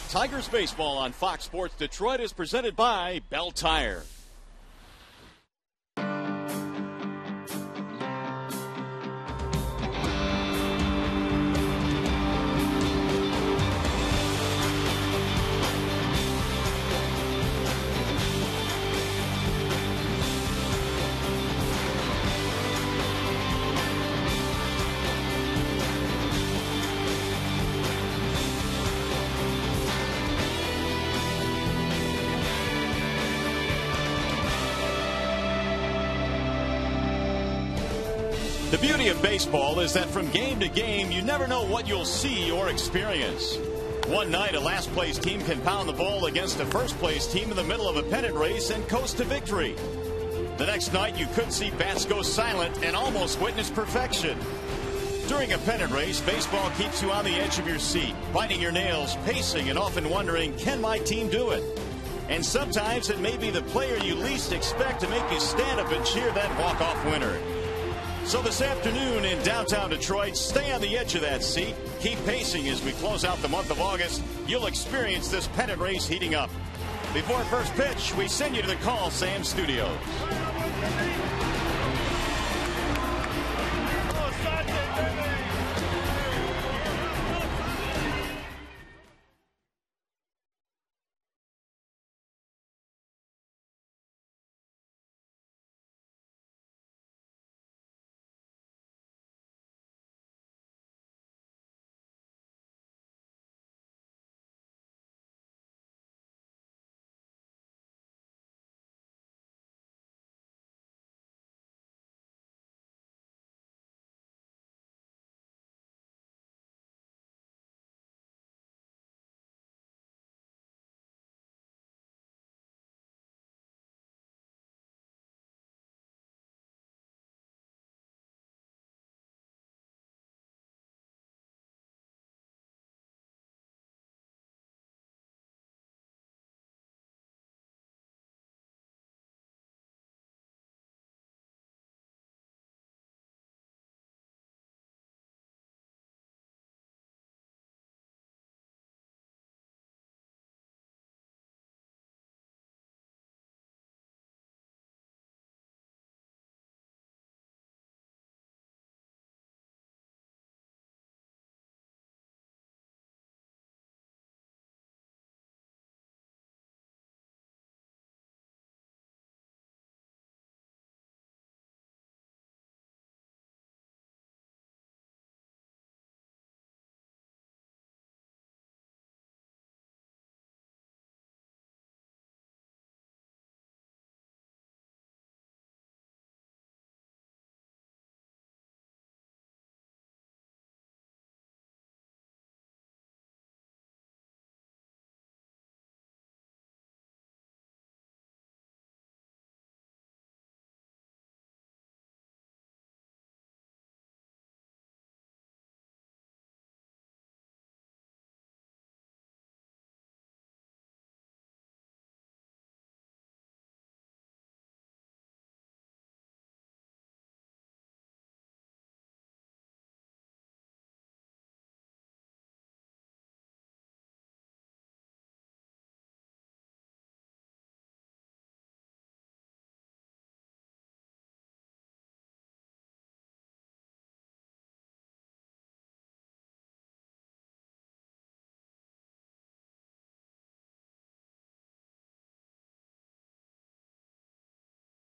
Tigers baseball on Fox Sports Detroit is presented by Bell Tire. The beauty of baseball is that from game to game, you never know what you'll see or experience. One night, a last-place team can pound the ball against a first-place team in the middle of a pennant race and coast to victory. The next night, you could see bats go silent and almost witness perfection. During a pennant race, baseball keeps you on the edge of your seat, biting your nails, pacing, and often wondering, can my team do it? And sometimes it may be the player you least expect to make you stand up and cheer that walk-off winner. So this afternoon in downtown Detroit, stay on the edge of that seat. Keep pacing as we close out the month of August. You'll experience this pennant race heating up. Before first pitch, we send you to the Call Sam Studios.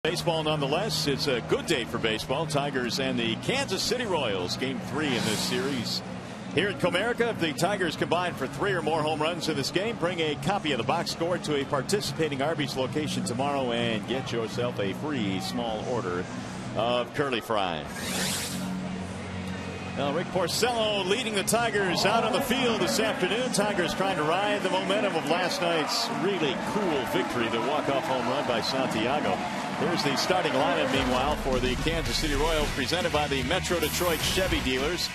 Baseball nonetheless. It's a good day for baseball. Tigers and the Kansas City Royals, game 3 in this series. Here at Comerica, if the Tigers combine for 3 or more home runs in this game, bring a copy of the box score to a participating Arby's location tomorrow and get yourself a free small order of curly fries. Now, Rick Porcello leading the Tigers out on the field this afternoon. Tigers trying to ride the momentum of last night's really cool victory, the walk-off home run by Santiago. Here's the starting lineup, meanwhile, for the Kansas City Royals, presented by the Metro Detroit Chevy dealers.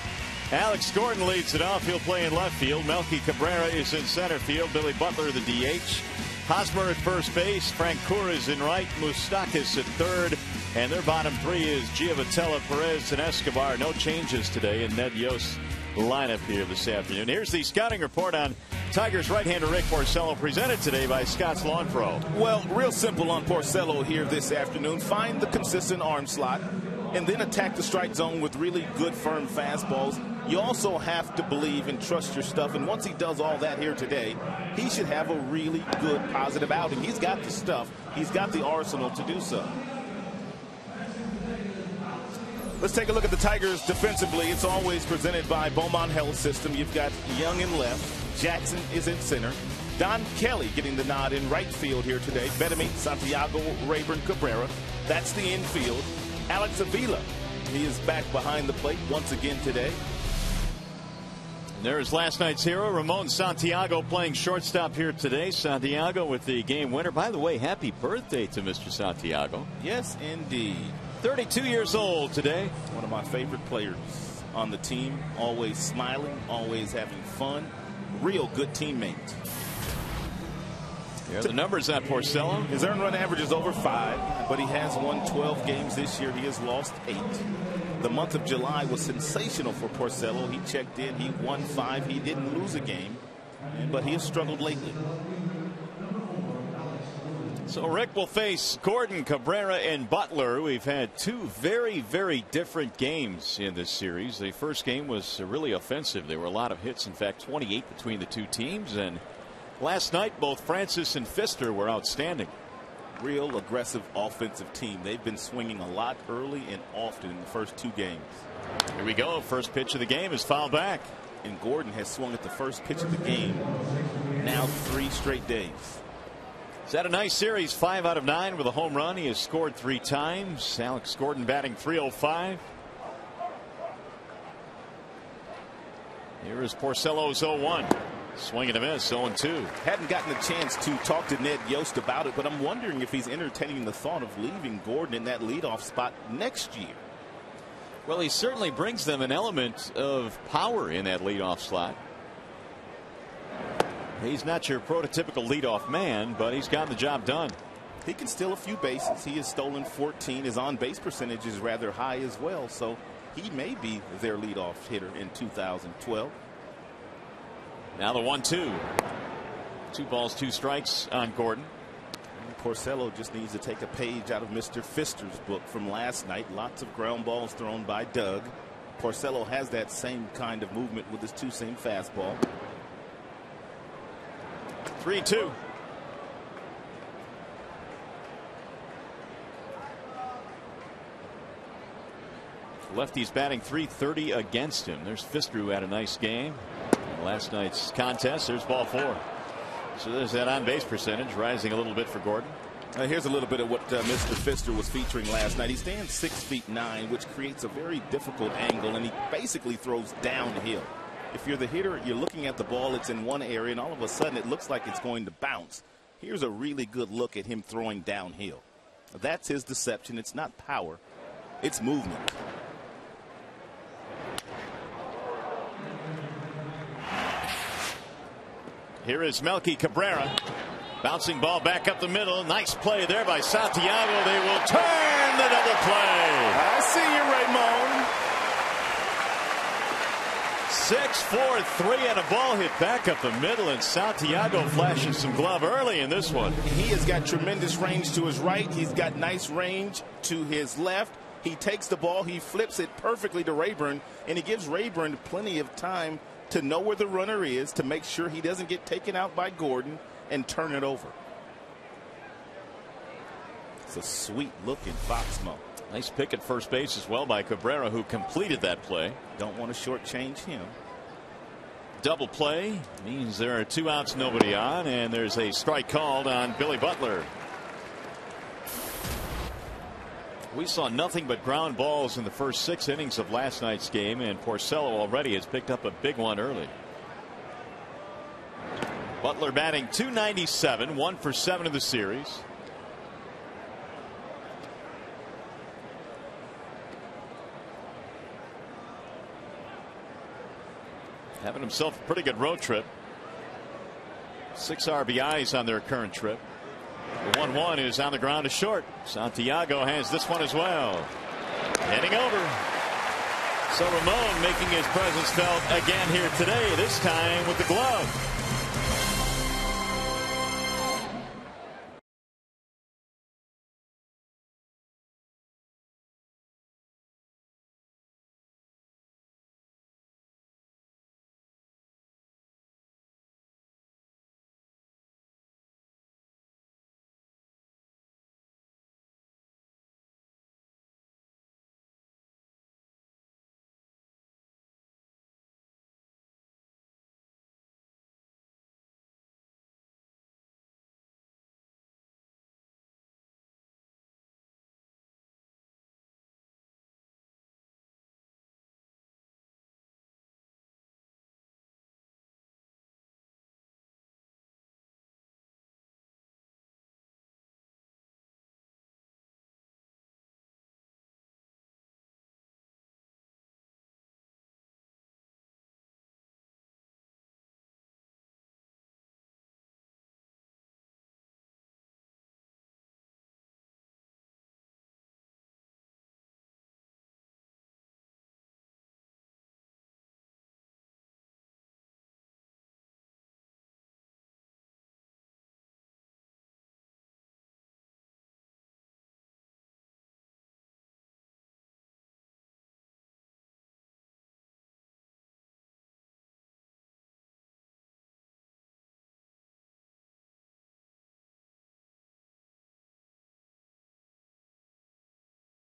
Alex Gordon leads it off. He'll play in left field. Melky Cabrera is in center field. Billy Butler, the DH. Hosmer at first base. Frank Kur is in right. Moustakas at third. And their bottom 3 is Giovatello, Perez, and Escobar. No changes today. And Ned Yost lineup here this afternoon. Here's the scouting report on Tigers right-hander Rick Porcello, presented today by Scott's Lawn Pro. Well, real simple on Porcello here this afternoon. Find the consistent arm slot and then attack the strike zone with really good firm fastballs. You also have to believe and trust your stuff, and once he does all that here today, he should have a really good positive outing. He's got the stuff. He's got the arsenal to do so. Let's take a look at the Tigers defensively. It's always presented by Beaumont Health System. You've got Young in left. Jackson is in center. Don Kelly getting the nod in right field here today. Bettamy, Santiago, Rayburn, Cabrera. That's the infield. Alex Avila, he is back behind the plate once again today. There's last night's hero, Ramon Santiago, playing shortstop here today. Santiago with the game winner. By the way, happy birthday to Mr. Santiago. Yes, indeed. 32 years old today. One of my favorite players on the team. Always smiling, always having fun. Real good teammate. Here are the numbers at Porcello. His earned run average is over 5, but he has won 12 games this year. He has lost 8. The month of July was sensational for Porcello. He checked in. He won 5. He didn't lose a game, but he has struggled lately. So Rick will face Gordon, Cabrera, and Butler. We've had two very, very different games in this series. The first game was really offensive. There were a lot of hits. In fact, 28 between the two teams. And last night, both Francis and Pfister were outstanding. Real aggressive offensive team. They've been swinging a lot early and often in the first 2 games. Here we go. First pitch of the game is fouled back. And Gordon has swung at the first pitch of the game now 3 straight days. He's had a nice series, 5 out of 9 with a home run. He has scored 3 times. Alex Gordon batting .305. Here is Porcello's 0-1. Swing and a miss, 0-2. Hadn't gotten a chance to talk to Ned Yost about it, but I'm wondering if he's entertaining the thought of leaving Gordon in that leadoff spot next year. Well, he certainly brings them an element of power in that leadoff slot. He's not your prototypical leadoff man, but he's gotten the job done. He can steal a few bases. He has stolen 14. His on-base percentage is rather high as well, so he may be their leadoff hitter in 2012. Now the 1-2. 2 balls, 2 strikes on Gordon. And Porcello just needs to take a page out of Mr. Pfister's book from last night. Lots of ground balls thrown by Doug. Porcello has that same kind of movement with his 2-seam fastball. 3-2. Lefty's batting .330 against him. There's Pfister, who had a nice game. Last night's contest, there's ball 4. So there's that on-base percentage rising a little bit for Gordon. Here's a little bit of what Mr. Pfister was featuring last night. He stands 6'9", which creates a very difficult angle, and he basically throws downhill. If you're the hitter, you're looking at the ball, it's in one area, and all of a sudden it looks like it's going to bounce. Here's a really good look at him throwing downhill. That's his deception. It's not power, it's movement. Here is Melky Cabrera. Bouncing ball back up the middle. Nice play there by Santiago. They will turn the double play. I see you, Ramon. 6-4-3 and a ball hit back up the middle, and Santiago flashing some glove early in this one. He has got tremendous range to his right. He's got nice range to his left. He takes the ball, he flips it perfectly to Rayburn, and he gives Rayburn plenty of time to know where the runner is, to make sure he doesn't get taken out by Gordon and turn it over. It's a sweet looking fox mode. Nice pick at first base as well by Cabrera, who completed that play. Don't want to shortchange him. Double play means there are 2 outs, nobody on, and there's a strike called on Billy Butler. We saw nothing but ground balls in the first 6 innings of last night's game, and Porcello already has picked up a big one early. Butler batting .297, 1 for 7 of the series. Having himself a pretty good road trip. 6 RBIs on their current trip. The 1-1 is on the ground to short. Santiago has this one as well. Heading over. So Ramon making his presence felt again here today, this time with the glove.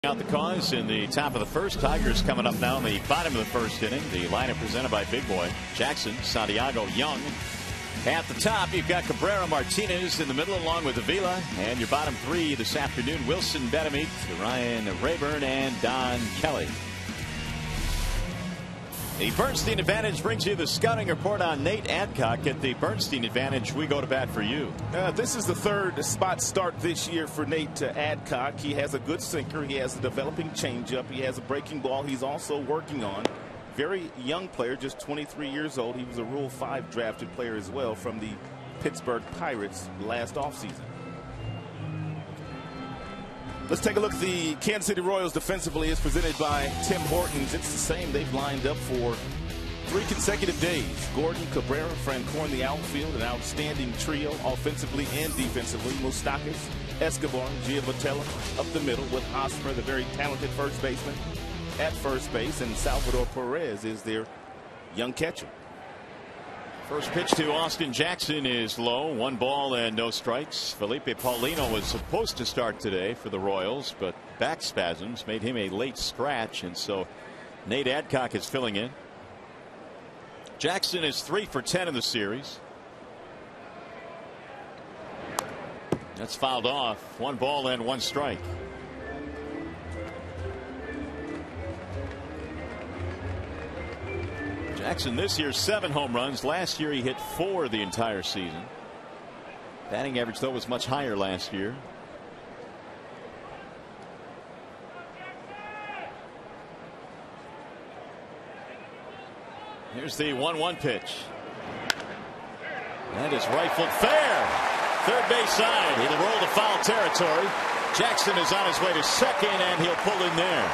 Out the cause in the top of the first. Tigers coming up now in the bottom of the first inning. The lineup presented by Big Boy. Jackson, Santiago, Young. At the top, you've got Cabrera, Martinez in the middle, along with Avila. And your bottom three this afternoon: Wilson, Betemit, Ryan Rayburn, and Don Kelly. The Bernstein Advantage brings you the scouting report on Nate Adcock. At the Bernstein Advantage, we go to bat for you. This is the third spot start this year for Nate Adcock. He has a good sinker. He has a developing changeup. He has a breaking ball he's also working on. Very young player, just 23 years old. He was a Rule 5 drafted player as well from the Pittsburgh Pirates last offseason. Let's take a look at the Kansas City Royals defensively. It's presented by Tim Hortons. It's the same. They've lined up for 3 consecutive days. Gordon, Cabrera, Francoeur in the outfield. An outstanding trio offensively and defensively. Moustakas, Escobar, Giavotella up the middle with Hosmer, the very talented first baseman, at first base. And Salvador Perez is their young catcher. First pitch to Austin Jackson is low. 1 ball and no strikes. Felipe Paulino was supposed to start today for the Royals, but back spasms made him a late scratch, and so Nate Adcock is filling in. Jackson is 3 for 10 in the series. That's fouled off. 1 ball and 1 strike. Jackson this year 7 home runs. Last year he hit 4 the entire season. Batting average though was much higher last year. Here's the 1-1 pitch. That is rifled fair. Third base side. He'll roll to foul territory. Jackson is on his way to second, and he'll pull in there.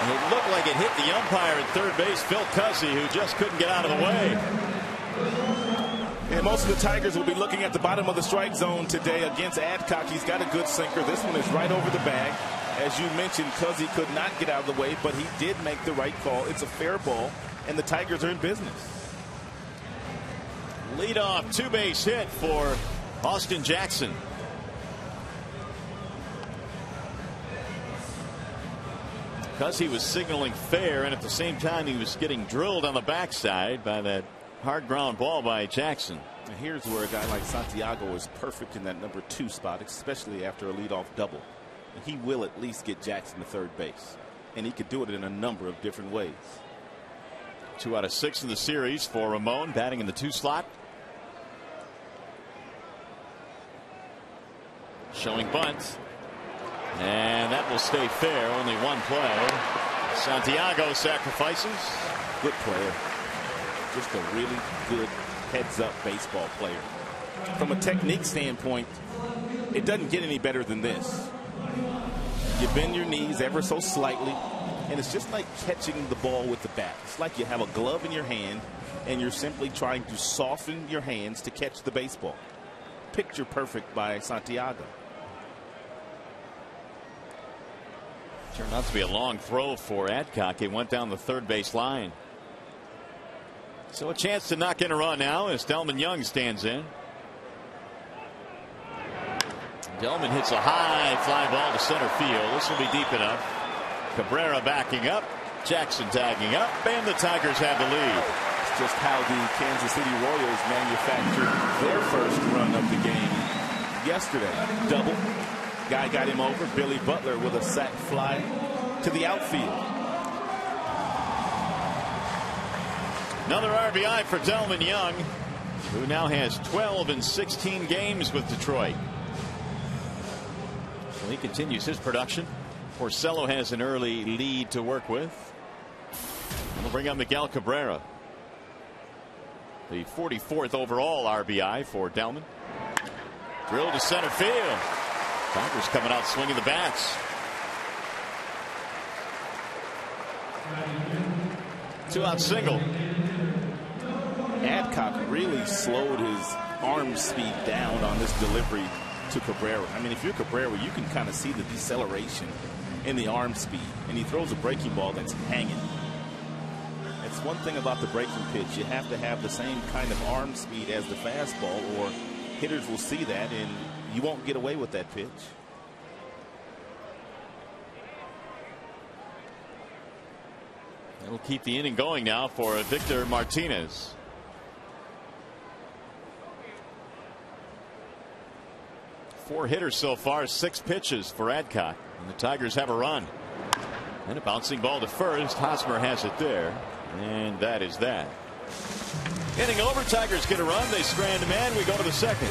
And it looked like it hit the umpire at third base, Phil Cuzzy, who just couldn't get out of the way. And most of the Tigers will be looking at the bottom of the strike zone today against Adcock. He's got a good sinker. This one is right over the bag. As you mentioned, Cuzzy could not get out of the way, but he did make the right call. It's a fair ball, and the Tigers are in business. Leadoff 2-base hit for Austin Jackson. Because he was signaling fair, and at the same time he was getting drilled on the backside by that hard ground ball by Jackson. And here's where a guy like Santiago is perfect in that number 2 spot, especially after a leadoff double. And he will at least get Jackson to third base, and he could do it in a number of different ways. 2 out of 6 in the series for Ramon, batting in the 2 slot. Showing bunt. And that will stay fair. Only 1 play. Santiago sacrifices. Good player. Just a really good heads-up baseball player. From a technique standpoint, it doesn't get any better than this. You bend your knees ever so slightly. And it's just like catching the ball with the bat. It's like you have a glove in your hand and you're simply trying to soften your hands to catch the baseball. Picture perfect by Santiago. Turned out to be a long throw for Adcock. It went down the third base line. So a chance to knock in a run now as Delman Young stands in. Delman hits a high fly ball to center field. This will be deep enough. Cabrera backing up. Jackson tagging up. And the Tigers have the lead. It's just how the Kansas City Royals manufactured their first run of the game yesterday. Double. Guy got him over. Billy Butler with a sac fly to the outfield. Another RBI for Delman Young, who now has 12 in 16 games with Detroit. Well, he continues his production. Porcello has an early lead to work with. We'll bring on Miguel Cabrera. The 44th overall RBI for Delman. Drill to center field. Tigers coming out swinging the bats. Two-out single. Adcock really slowed his arm speed down on this delivery to Cabrera. I mean, if you're Cabrera, you can kind of see the deceleration in the arm speed, and he throws a breaking ball that's hanging. That's one thing about the breaking pitch. You have to have the same kind of arm speed as the fastball, or hitters will see that and you won't get away with that pitch. It'll keep the inning going now for Victor Martinez. Four hitters so far, 6 pitches for Adcock, and the Tigers have a run. And a bouncing ball to first. Hosmer has it there, and that is that. Inning over. Tigers get a run. They strand a man. We go to the second.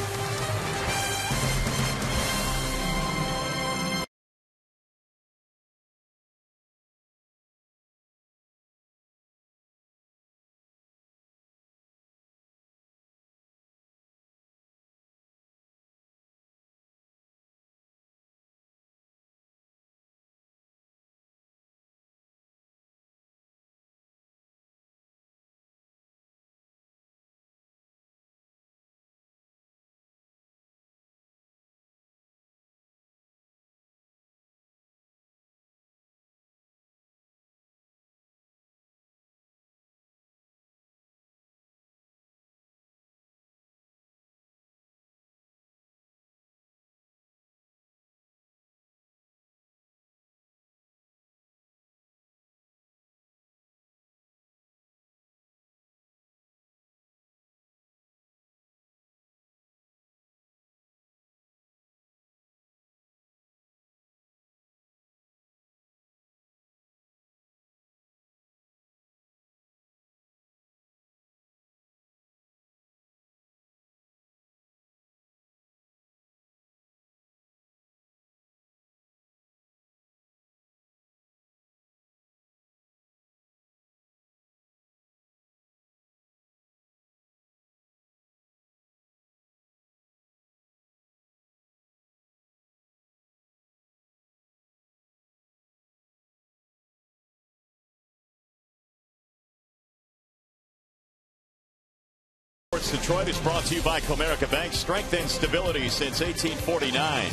Sports Detroit is brought to you by Comerica Bank. Strength and stability since 1849.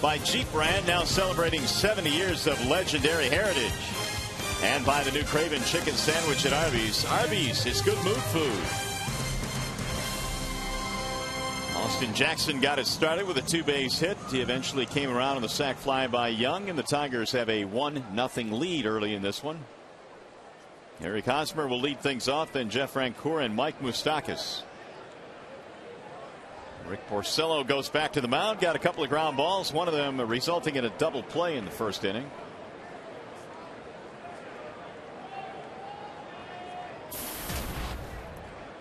By Jeep brand, now celebrating 70 years of legendary heritage. And by the new Craven Chicken Sandwich at Arby's. Arby's is good mood food. Austin Jackson got it started with a 2-base hit. He eventually came around on the sac fly by Young, and the Tigers have a 1-0 lead early in this one. Eric Hosmer will lead things off, then Jeff Rancour and Mike Moustakas. Rick Porcello goes back to the mound, got a couple of ground balls, one of them resulting in a double play in the first inning.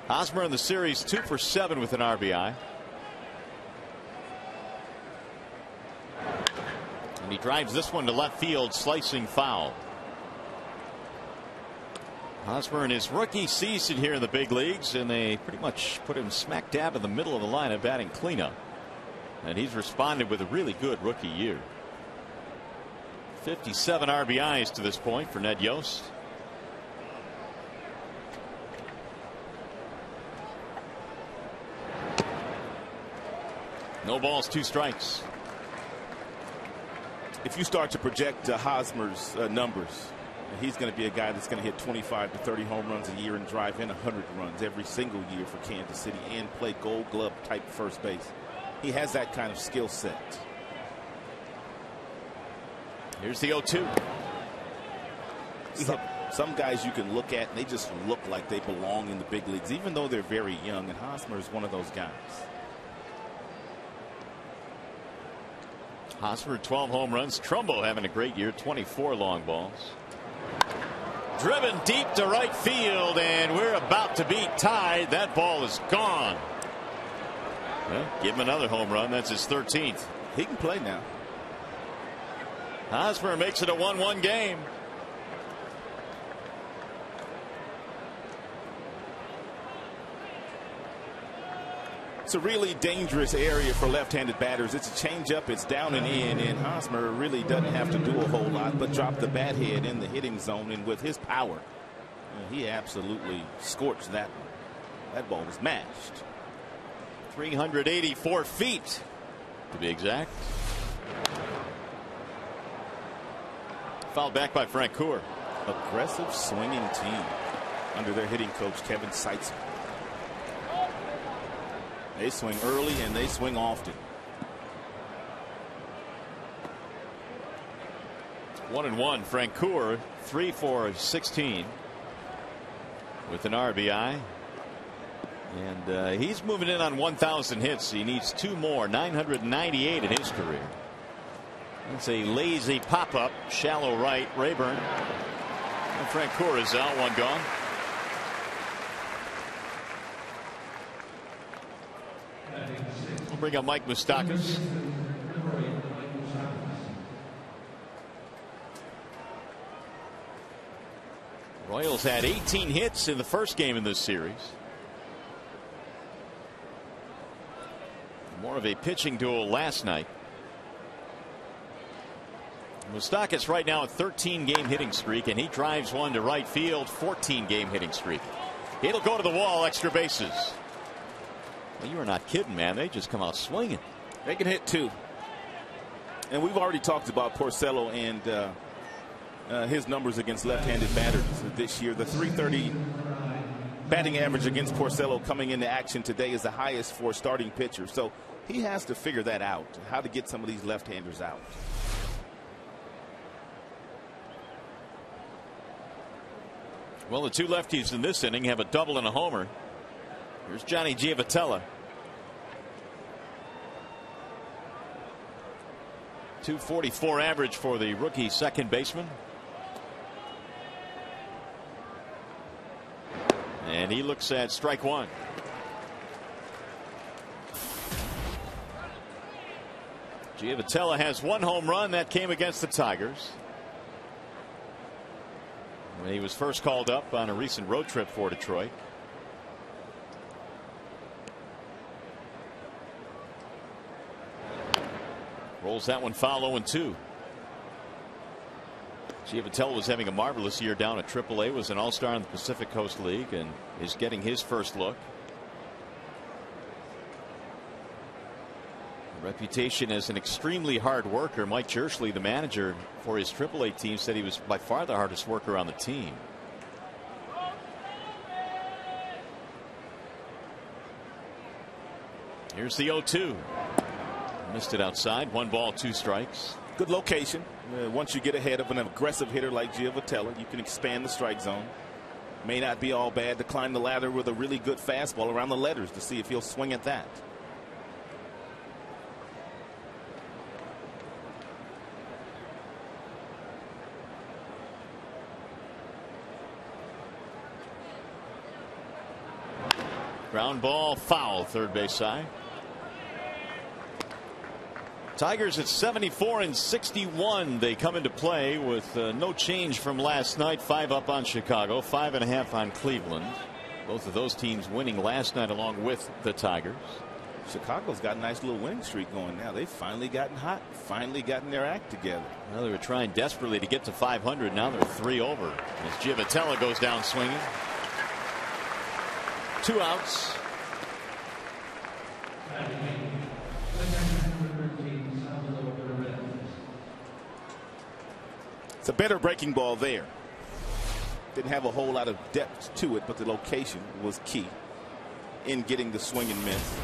Hosmer in the series 2 for 7 with an RBI. And he drives this one to left field, slicing foul. Hosmer in his rookie season here in the big leagues, and they pretty much put him smack dab in the middle of the lineup batting cleanup. And he's responded with a really good rookie year. 57 RBIs to this point for Ned Yost. No balls, 2 strikes. If you start to project Hosmer's numbers, he's going to be a guy that's going to hit 25 to 30 home runs a year and drive in 100 runs every single year for Kansas City and play Gold Glove type first base. He has that kind of skill set. Here's the 0-2. Some guys you can look at and they just look like they belong in the big leagues, even though they're very young, and Hosmer is one of those guys. Hosmer 12 home runs. Trumbo having a great year, 24 long balls. Driven deep to right field, and we're about to be tied. That ball is gone. Well, give him another home run. That's his 13th. He can play now. Hosmer makes it a 1-1 game. It's a really dangerous area for left-handed batters. It's a changeup. It's down and in, and Hosmer really doesn't have to do a whole lot but drop the bat head in the hitting zone, and with his power, he absolutely scorched that one. That ball was mashed. 384 feet to be exact. Fouled back by Francoeur. Aggressive swinging team under their hitting coach Kevin Seitzman. They swing early and they swing often. 1-1. Francoeur 3 for 16 with an RBI. And he's moving in on 1,000 hits. He needs 2 more. 998 in his career. It's a lazy pop-up, shallow right. Rayburn. And Francoeur is out, 1 gone. We'll bring up Mike Moustakas. Royals had 18 hits in the first game in this series. More of a pitching duel last night. Moustakas right now a 13-game hitting streak, and he drives one to right field. 14-game hitting streak. It'll go to the wall. Extra bases. Well, you are not kidding, man. They just come out swinging. They can hit 2. And we've already talked about Porcello and his numbers against left-handed batters this year. The .330 batting average against Porcello coming into action today is the highest for a starting pitcher. So he has to figure that out, how to get some of these left-handers out. Well, the 2 lefties in this inning have a double and a homer. Here's Johnny Giavotella. .244 average for the rookie second baseman. And he looks at strike 1. Giavotella has 1 home run that came against the Tigers when he was first called up on a recent road trip for Detroit. Rolls that one foul, 0-2. Giavotella was having a marvelous year down at AAA, was an all-star in the Pacific Coast League, and is getting his first look. Reputation as an extremely hard worker. Mike Jerschley, the manager for his AAA team, said he was by far the hardest worker on the team. Here's the 0-2. Missed it outside. 1 ball, 2 strikes. Good location. Once you get ahead of an aggressive hitter like Giavotella, you can expand the strike zone. May not be all bad to climb the ladder with a really good fastball around the letters to see if he'll swing at that. Ground ball foul, third base side. Tigers at 74 and 61. They come into play with no change from last night. 5 up on Chicago, 5.5 on Cleveland. Both of those teams winning last night along with the Tigers. Chicago's got a nice little winning streak going now. They've finally gotten hot, finally gotten their act together. Well, they were trying desperately to get to 500. Now they're 3 over as Giavotella goes down swinging. 2 outs. It's a better breaking ball there. Didn't have a whole lot of depth to it, but the location was key in getting the swing and miss.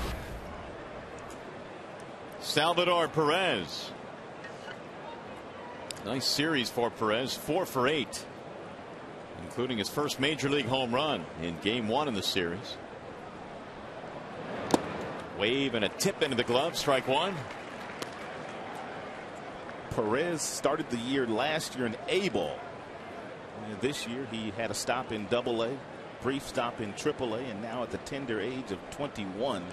Salvador Perez. Nice series for Perez. 4 for 8, including his first major league home run in game 1 in the series. Wave and a tip into the glove. Strike 1. Perez started the year last year in A-ball. This year he had a stop in AA, brief stop in AAA, and now at the tender age of 21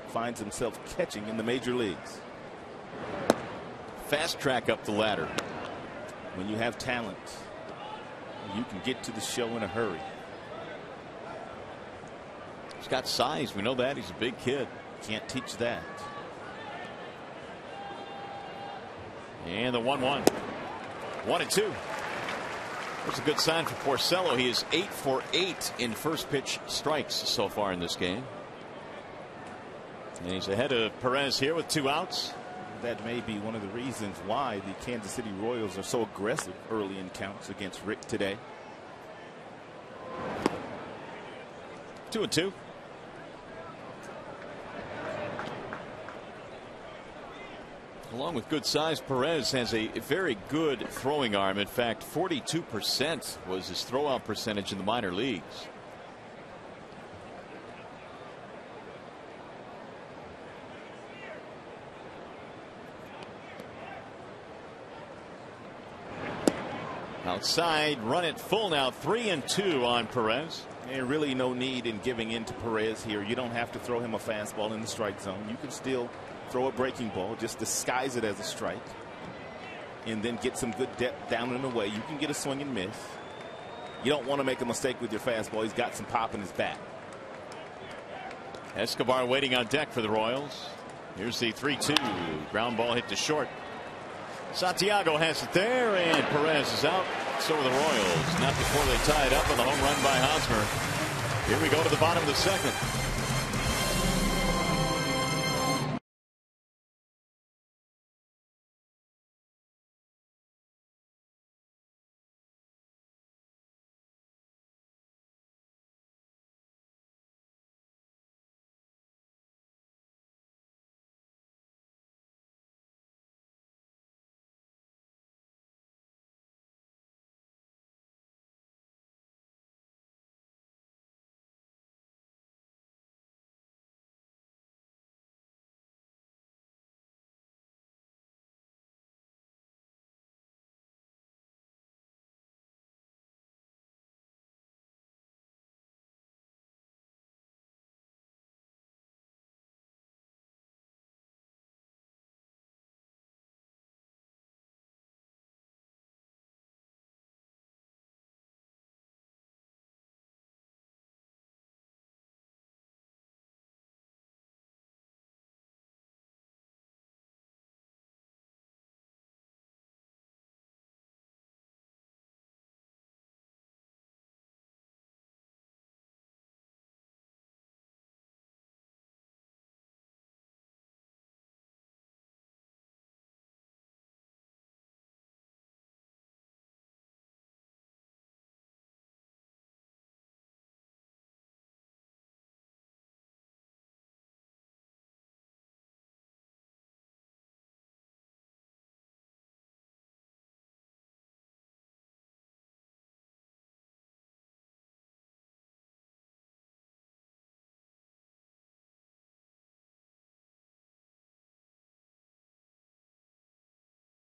finds himself catching in the major leagues. Fast track up the ladder. When you have talent, you can get to the show in a hurry. He's got size. We know that. He's a big kid. Can't teach that. And the 1-1. 1-2. That's a good sign for Porcello. He is 8 for 8 in first pitch strikes so far in this game. And he's ahead of Perez here with 2 outs. That may be one of the reasons why the Kansas City Royals are so aggressive early in counts against Rick today. 2-2. Along with good size, Perez has a very good throwing arm. In fact, 42% was his throwout percentage in the minor leagues. Outside, run it full now. 3-2 on Perez. And really no need in giving in to Perez here. You don't have to throw him a fastball in the strike zone. You can still throw a breaking ball, just disguise it as a strike, and then get some good depth down and away. You can get a swing and miss. You don't want to make a mistake with your fastball. He's got some pop in his bat. Escobar waiting on deck for the Royals. Here's the 3-2. Ground ball hit to short. Santiago has it there, and Perez is out. So are the Royals. Not before they tie it up on the home run by Hosmer. Here we go to the bottom of the second.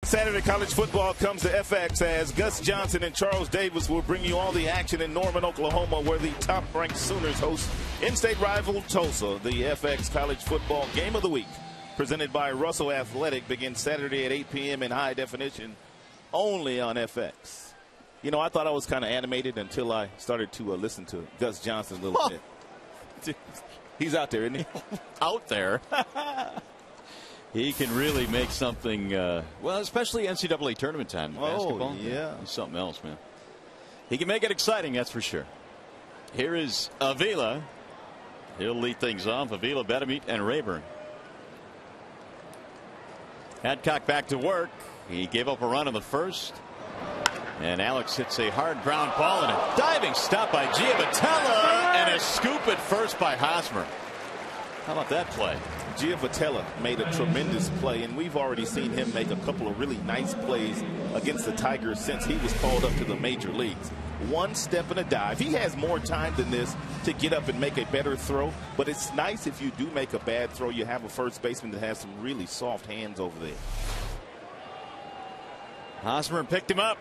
Saturday college football comes to FX as Gus Johnson and Charles Davis will bring you all the action in Norman, Oklahoma, where the top-ranked Sooners host in-state rival Tulsa. The FX college football game of the week, presented by Russell Athletic, begins Saturday at 8 p.m. in high definition, only on FX. You know, I thought I was kind of animated until I started to listen to Gus Johnson a little bit. He's out there, isn't he? Out there. He can really make something, well, especially NCAA tournament time. Basketball. Yeah. He's something else, man. He can make it exciting, that's for sure. Here is Avila. He'll lead things off. Avila, Bedamit, and Rayburn. Adcock back to work. He gave up a run in the first. And Alex hits a hard ground ball and a diving stop by Giavotella and a scoop at first by Hosmer. How about that play? Giavotella made a tremendous play, and we've already seen him make a couple of really nice plays against the Tigers since he was called up to the major leagues. One step and a dive. He has more time than this to get up and make a better throw, but it's nice if you do make a bad throw, you have a first baseman that has some really soft hands over there. Hosmer picked him up.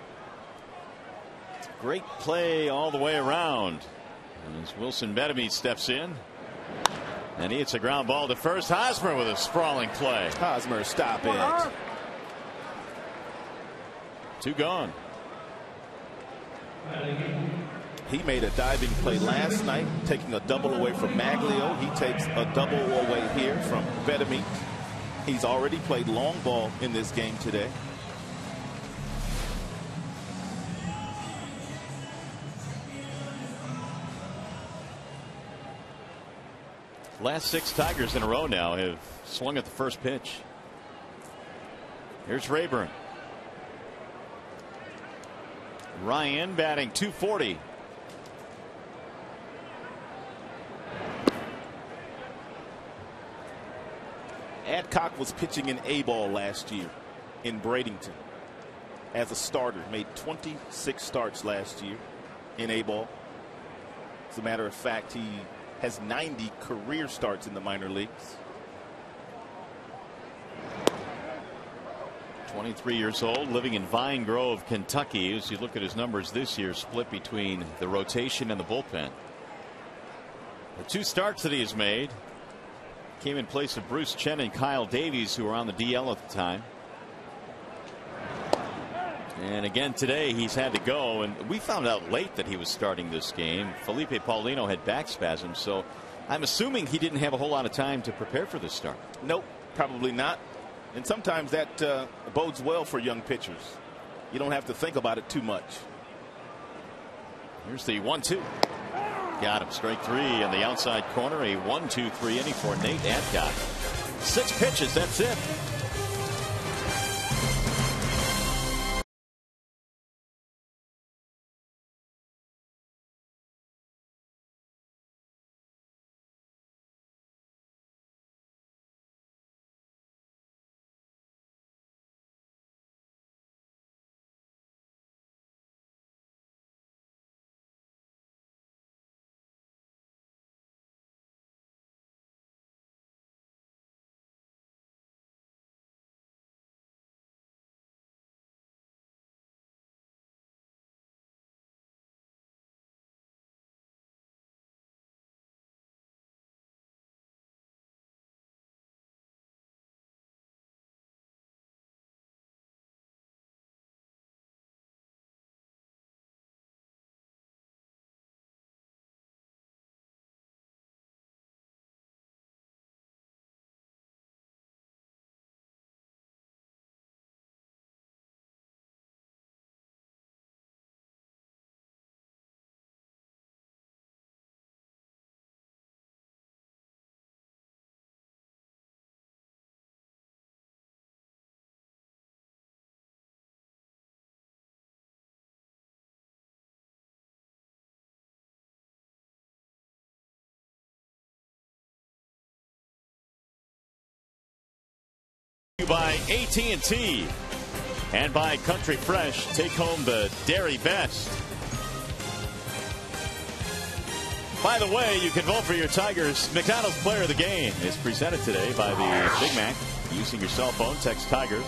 Great play all the way around. As Wilson Bedamit steps in. And he hits a ground ball to first. Hosmer with a sprawling play. Hosmer, stop it. 2 gone. He made a diving play last night, taking a double away from Maglio. He takes a double away here from Bedamit. He's already played long ball in this game today. Last 6 Tigers in a row now have swung at the first pitch. Here's Rayburn. Ryan batting .240. Adcock was pitching in A-ball last year in Bradenton as a starter. Made 26 starts last year in A-ball. As a matter of fact, he has 90 career starts in the minor leagues. 23 years old, living in Vine Grove, Kentucky. As you look at his numbers this year, split between the rotation and the bullpen. The 2 starts that he has made came in place of Bruce Chen and Kyle Davies, who were on the DL at the time. And again today he's had to go, and we found out late that he was starting this game. Felipe Paulino had back spasms, so I'm assuming he didn't have a whole lot of time to prepare for this start. Nope, probably not. And sometimes that bodes well for young pitchers. You don't have to think about it too much. Here's the 1-2. Got him. Strike 3 in the outside corner. A 1-2-3 inning for Nate Adcock. 6 pitches. That's it. By AT&T and by Country Fresh. Take home the Dairy Best. By the way, you can vote for your Tigers. McDonald's Player of the Game is presented today by the Big Mac. Using your cell phone, text Tigers,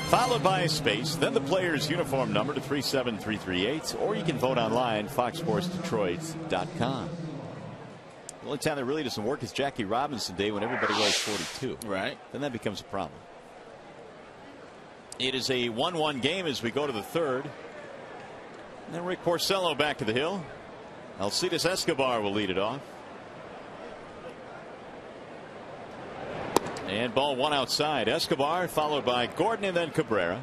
followed by a space, then the player's uniform number to 37338, or you can vote online, foxsportsdetroit.com. The only time that really doesn't work is Jackie Robinson Day when everybody wears 42. Right. Then that becomes a problem. It is a 1-1 game as we go to the third. And then Rick Porcello back to the hill. Alcides Escobar will lead it off. And ball one outside. Escobar followed by Gordon and then Cabrera.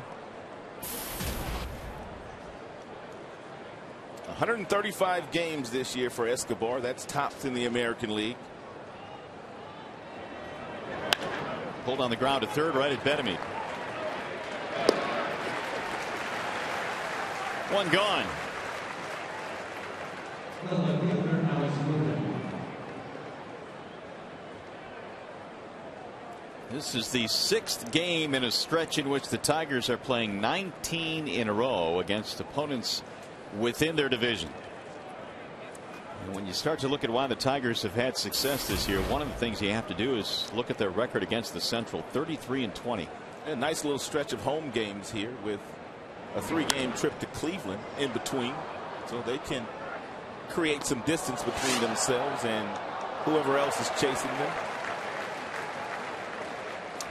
135 games this year for Escobar. That's tops in the American League. Pulled on the ground to third, right at Betemit. One gone. This is the 6th game in a stretch in which the Tigers are playing 19 in a row against opponents within their division. And when you start to look at why the Tigers have had success this year, one of the things you have to do is look at their record against the Central. 33-20. A nice little stretch of home games here with a 3-game trip to Cleveland in between, so they can create some distance between themselves and whoever else is chasing them.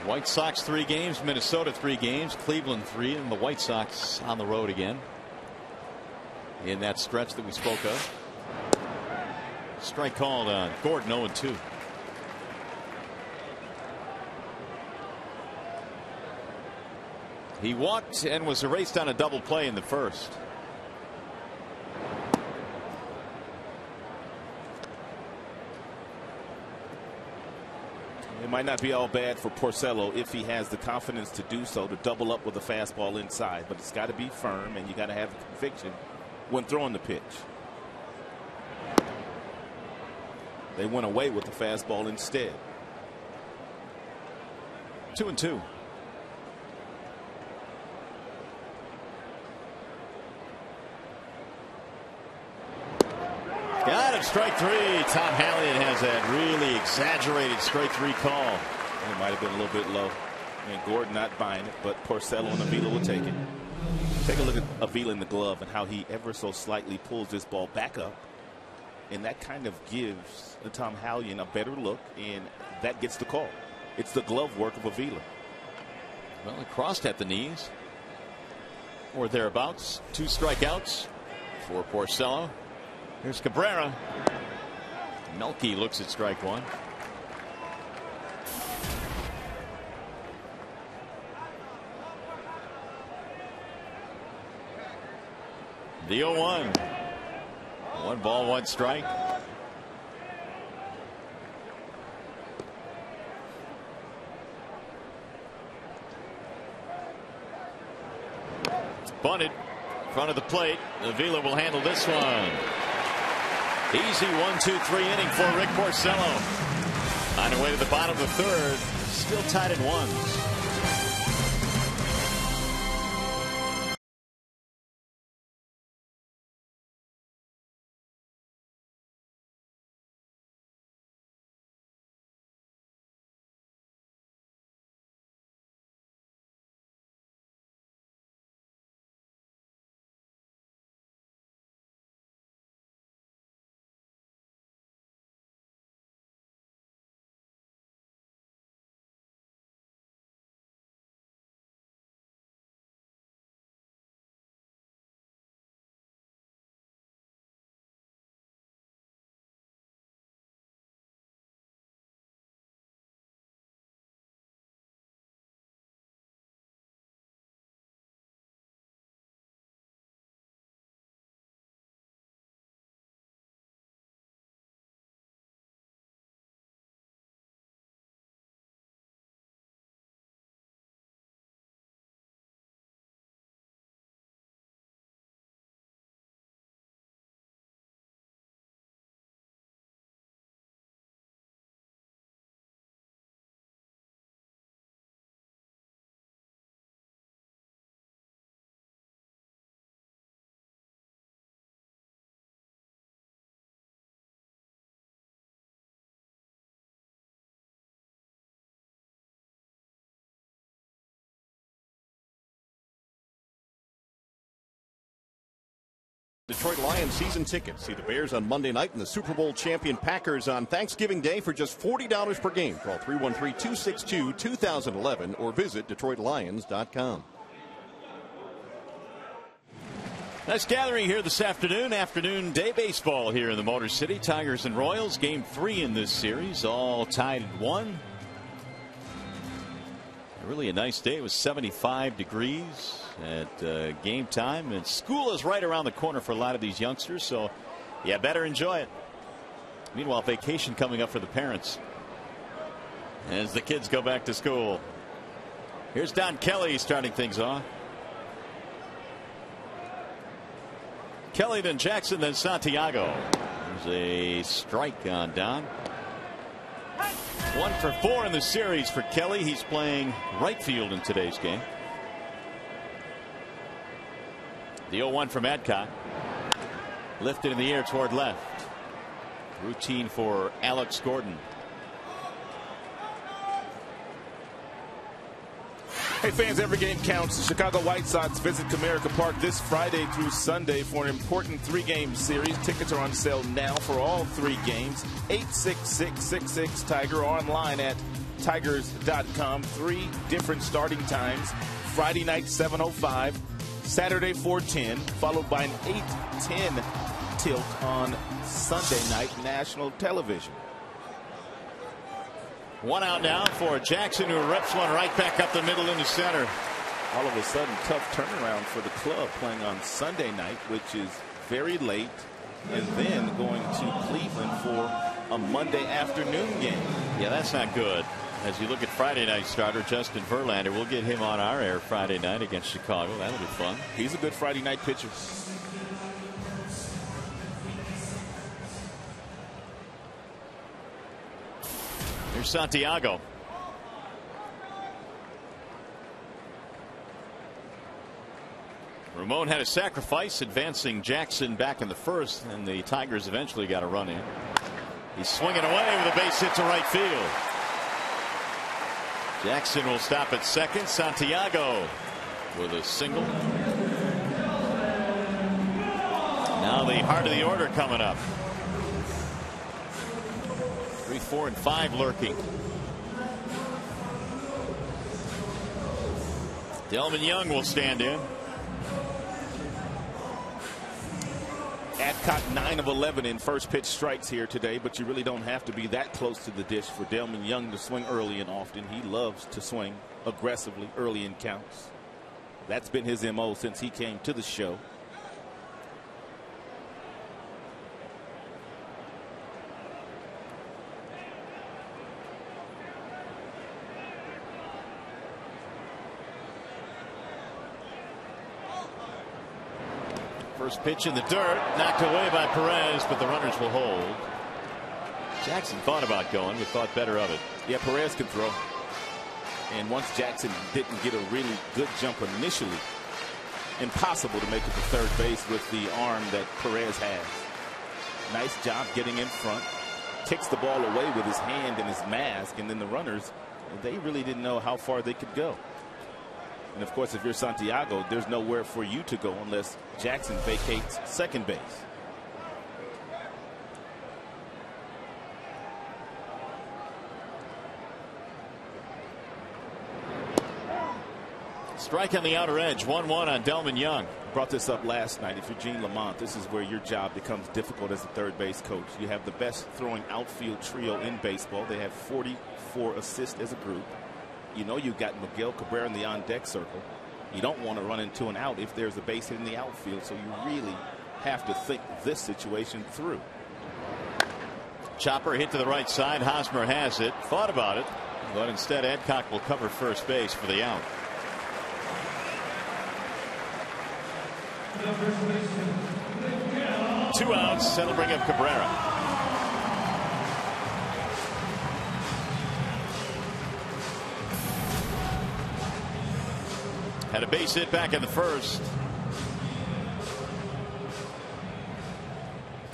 White Sox 3 games, Minnesota 3 games, Cleveland 3, and the White Sox on the road again in that stretch that we spoke of. Strike called on Gordon. 0-2. He walked and was erased on a double play in the first. It might not be all bad for Porcello if he has the confidence to do so, to double up with a fastball inside, but it's got to be firm and you got to have the conviction when throwing the pitch. They went away with the fastball instead. 2-2. Got it. Strike 3. Tom Hallion has that really exaggerated strike 3 call. It might have been a little bit low. And Gordon not buying it, but Porcello and Avila will take it. Take a look at Avila in the glove and how he ever so slightly pulls this ball back up. And that kind of gives Tom Hallion a better look, and that gets the call. It's the glove work of Avila. Well, it crossed at the knees or thereabouts. 2 strikeouts for Porcello. Here's Cabrera. Melky looks at strike 1. The 0-1. 1 ball, 1 strike. Bunted in front of the plate. Avila will handle this one. Easy 1-2-3 inning for Rick Porcello. On the way to the bottom of the 3rd. Still tied at 1s. Detroit Lions season tickets. See the Bears on Monday night and the Super Bowl champion Packers on Thanksgiving Day for just $40 per game. Call 313-262-2011 or visit DetroitLions.com. Nice gathering here this afternoon. Afternoon day baseball here in the Motor City. Tigers and Royals. Game 3 in this series. All tied at 1. Really a nice day. It was 75 degrees at game time, and school is right around the corner for a lot of these youngsters, so yeah, better enjoy it. Meanwhile, vacation coming up for the parents as the kids go back to school. Here's Don Kelly starting things off. Kelly, then Jackson, then Santiago. There's a strike on Don. 1 for 4 in the series for Kelly. He's playing right field in today's game. The 0-1 from Adcock. Lifted in the air toward left. Routine for Alex Gordon. Hey fans, every game counts. The Chicago White Sox visit Comerica Park this Friday through Sunday for an important 3-game series. Tickets are on sale now for all 3 games. 866-66-TIGER, online at tigers.com. 3 different starting times. Friday night 7:05, Saturday 4:10, followed by an 8:10 tilt on Sunday night national television. 1 out now for Jackson, who rips one right back up the middle into center. All of a sudden, tough turnaround for the club, playing on Sunday night, which is very late, and then going to Cleveland for a Monday afternoon game. Yeah, that's not good. As you look at Friday night starter Justin Verlander, we'll get him on our air Friday night against Chicago. That'll be fun. He's a good Friday night pitcher. Here's Santiago. Ramon had a sacrifice, advancing Jackson back in the first, and the Tigers eventually got a run in. He's swinging away with a base hit to right field. Jackson will stop at second. Santiago with a single. Now the heart of the order coming up. 3, 4, and 5 lurking. Delman Young will stand in. Adcock 9 of 11 in first pitch strikes here today, but you really don't have to be that close to the dish for Delman Young to swing early and often. He loves to swing aggressively early in counts. That's been his MO since he came to the show. First pitch in the dirt, knocked away by Perez, but the runners will hold. Jackson thought about going, but thought better of it. Yeah, Perez can throw. And once Jackson didn't get a really good jump initially, impossible to make it to third base with the arm that Perez has. Nice job getting in front. Kicks the ball away with his hand and his mask, and then the runners, they really didn't know how far they could go. And of course, if you're Santiago, there's nowhere for you to go unless Jackson vacates second base. Strike on the outer edge. 1-1 on Delman Young. Brought this up last night. If you're Gene Lamont, this is where your job becomes difficult as a third base coach. You have the best throwing outfield trio in baseball. They have 44 assists as a group. You know you've got Miguel Cabrera in the on-deck circle. You don't want to run into an out if there's a base hit in the outfield, so you really have to think this situation through. Chopper hit to the right side. Hosmer has it. Thought about it, but instead Adcock will cover first base for the out. Two outs. That'll bring up Cabrera. Had a base hit back in the first.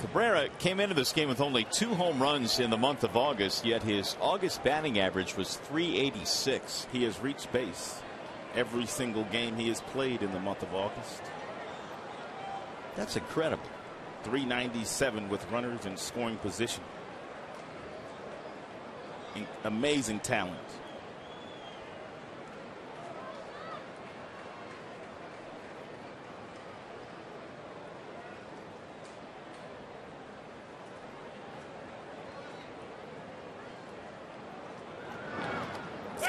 Cabrera came into this game with only 2 home runs in the month of August, yet his August batting average was .386. He has reached base every single game he has played in the month of August. That's incredible. .397 with runners in scoring position. Amazing talent.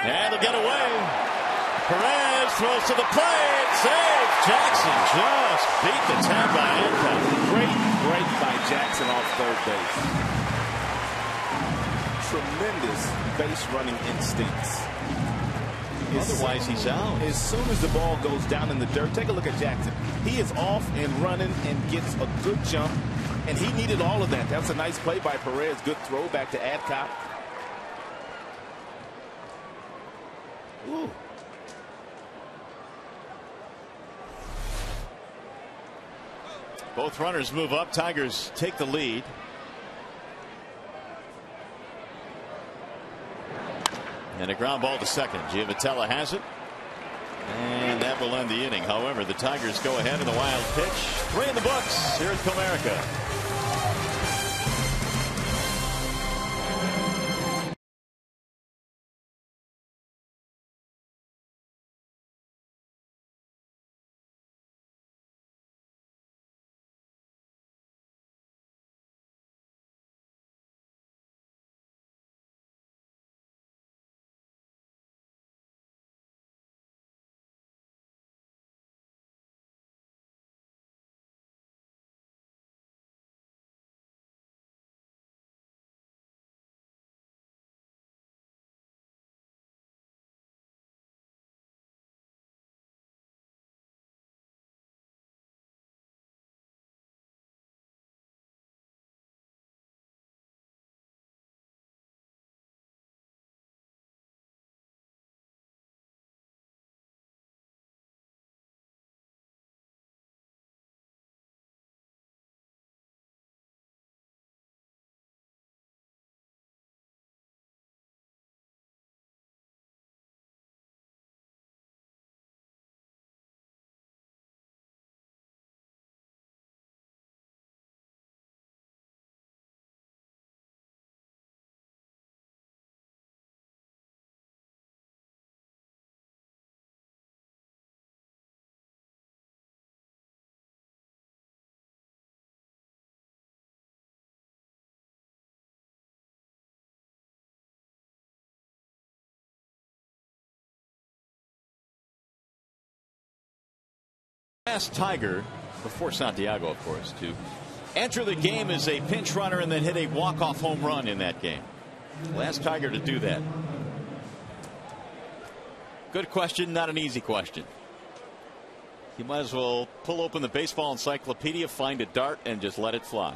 And they'll get away. Perez throws to the plate. Save. Jackson just beat the tag by Hancock. Great break by Jackson off third base. Tremendous base running instincts. Otherwise, he's out. As soon as the ball goes down in the dirt, take a look at Jackson. He is off and running and gets a good jump, and he needed all of that. That was a nice play by Perez. Good throw back to Adcock. Ooh. Both runners move up. Tigers take the lead. And a ground ball to second. Giavotella has it. And that will end the inning. However, the Tigers go ahead in the wild pitch. 3 in the books here at Comerica. Last Tiger, before Santiago, of course, to enter the game as a pinch runner and then hit a walk-off home run in that game. Last Tiger to do that. Good question, not an easy question. You might as well pull open the baseball encyclopedia, find a dart, and just let it fly.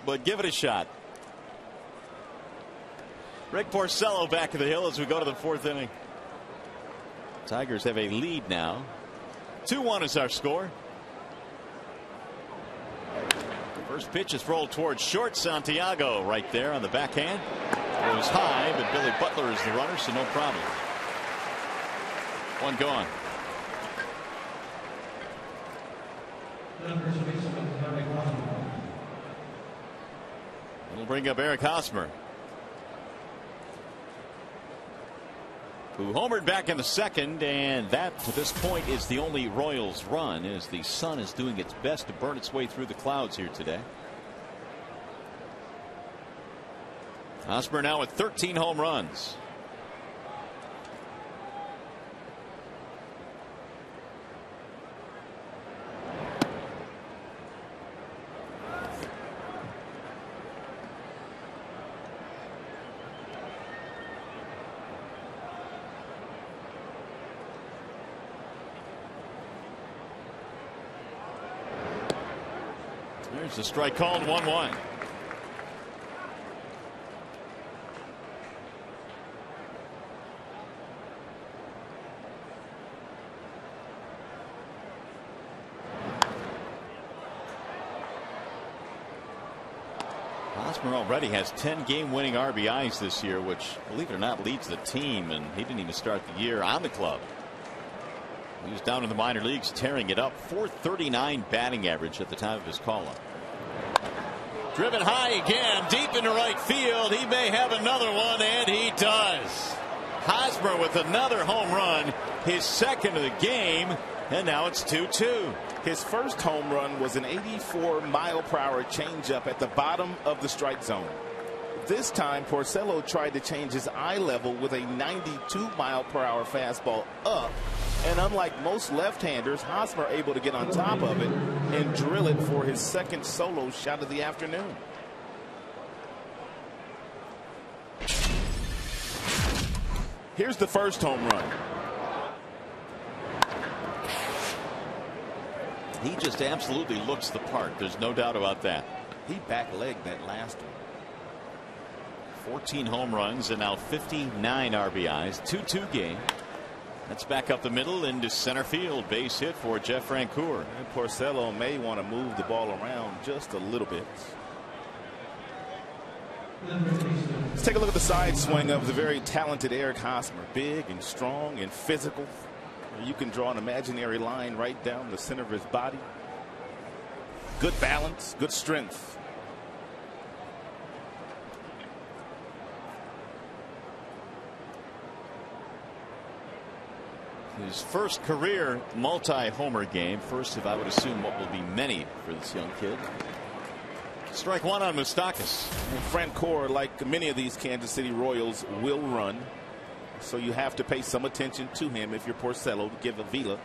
But give it a shot. Rick Porcello back to the hill as we go to the 4th inning. Tigers have a lead now. 2-1 is our score. First pitch is rolled towards short. Santiago right there on the backhand. Goes high, but Billy Butler is the runner, so no problem. 1 gone. It'll bring up Eric Hosmer, who homered back in the 2nd, and that to this point is the only Royals run as the sun is doing its best to burn its way through the clouds here today. Hosmer now with 13 home runs. There's a strike called. 1-1. Hosmer already has 10 game-winning RBIs this year, which, believe it or not, leads the team, and he didn't even start the year on the club. He was down in the minor leagues tearing it up. .439 batting average at the time of his call-up. Driven high again, deep into right field. He may have another one, and he does. Hosmer with another home run, his 2nd of the game, and now it's 2-2. His first home run was an 84-mile-per-hour changeup at the bottom of the strike zone. This time, Porcello tried to change his eye level with a 92-mile-per-hour fastball up. And unlike most left-handers, Hosmer able to get on top of it and drill it for his second solo shot of the afternoon. Here's the first home run. He just absolutely looks the part. There's no doubt about that. He backlegged that last one. 14 home runs and now 59 RBIs. 2-2 game. That's back up the middle into center field. Base hit for Jeff Francoeur. And Porcello may want to move the ball around just a little bit. Let's take a look at the side swing of the very talented Eric Hosmer. Big and strong and physical. You can draw an imaginary line right down the center of his body. Good balance, good strength. His first career multi-homer game. First of, I would assume, what will be many for this young kid. Strike one on Moustakas. Francoeur, like many of these Kansas City Royals, will run. So you have to pay some attention to him if you're Porcello to give Avila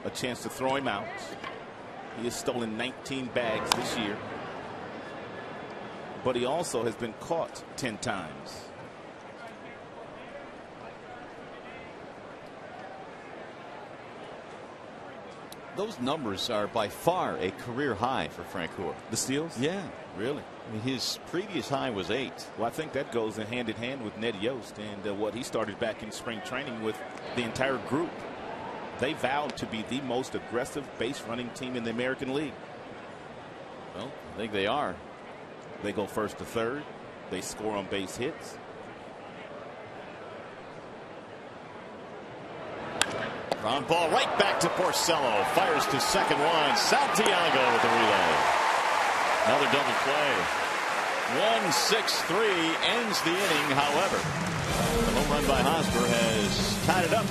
a chance to throw him out. He has stolen 19 bags this year. But he also has been caught 10 times. Those numbers are by far a career high for Francoeur. The steals? Yeah. Really? I mean, his previous high was 8. Well, I think that goes hand in hand with Ned Yost and what he started back in spring training with the entire group. They vowed to be the most aggressive base running team in the American League. Well, I think they are. They go first to third. They score on base hits. Ground ball right back to Porcello. Fires to second one. Santiago with the relay. Another double play. 1-6-3 ends the inning. However, the home run by Hosmer has tied it up.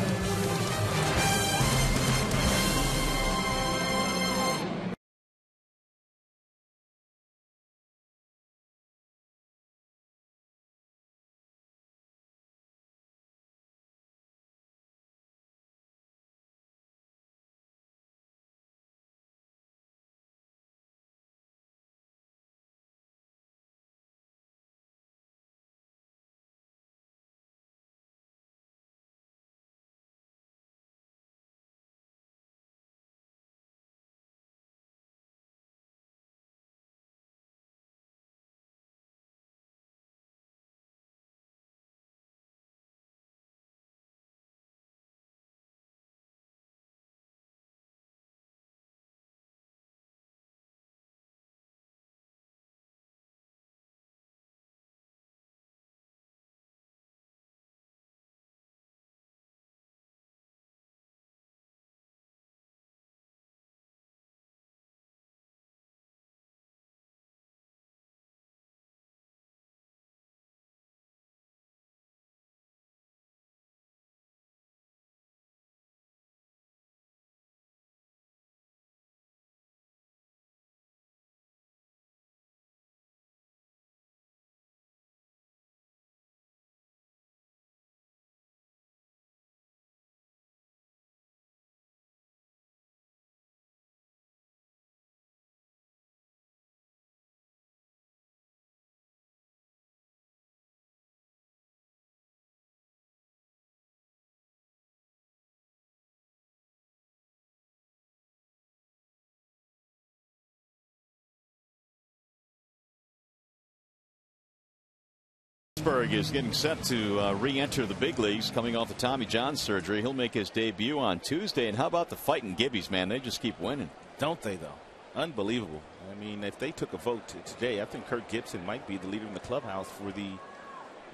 Pittsburgh is getting set to re-enter the big leagues coming off the Tommy John surgery. He'll make his debut on Tuesday. And how about the fighting Gibbies, man? They just keep winning. Don't they, though? Unbelievable. I mean, if they took a vote today, I think Kirk Gibson might be the leader in the clubhouse for the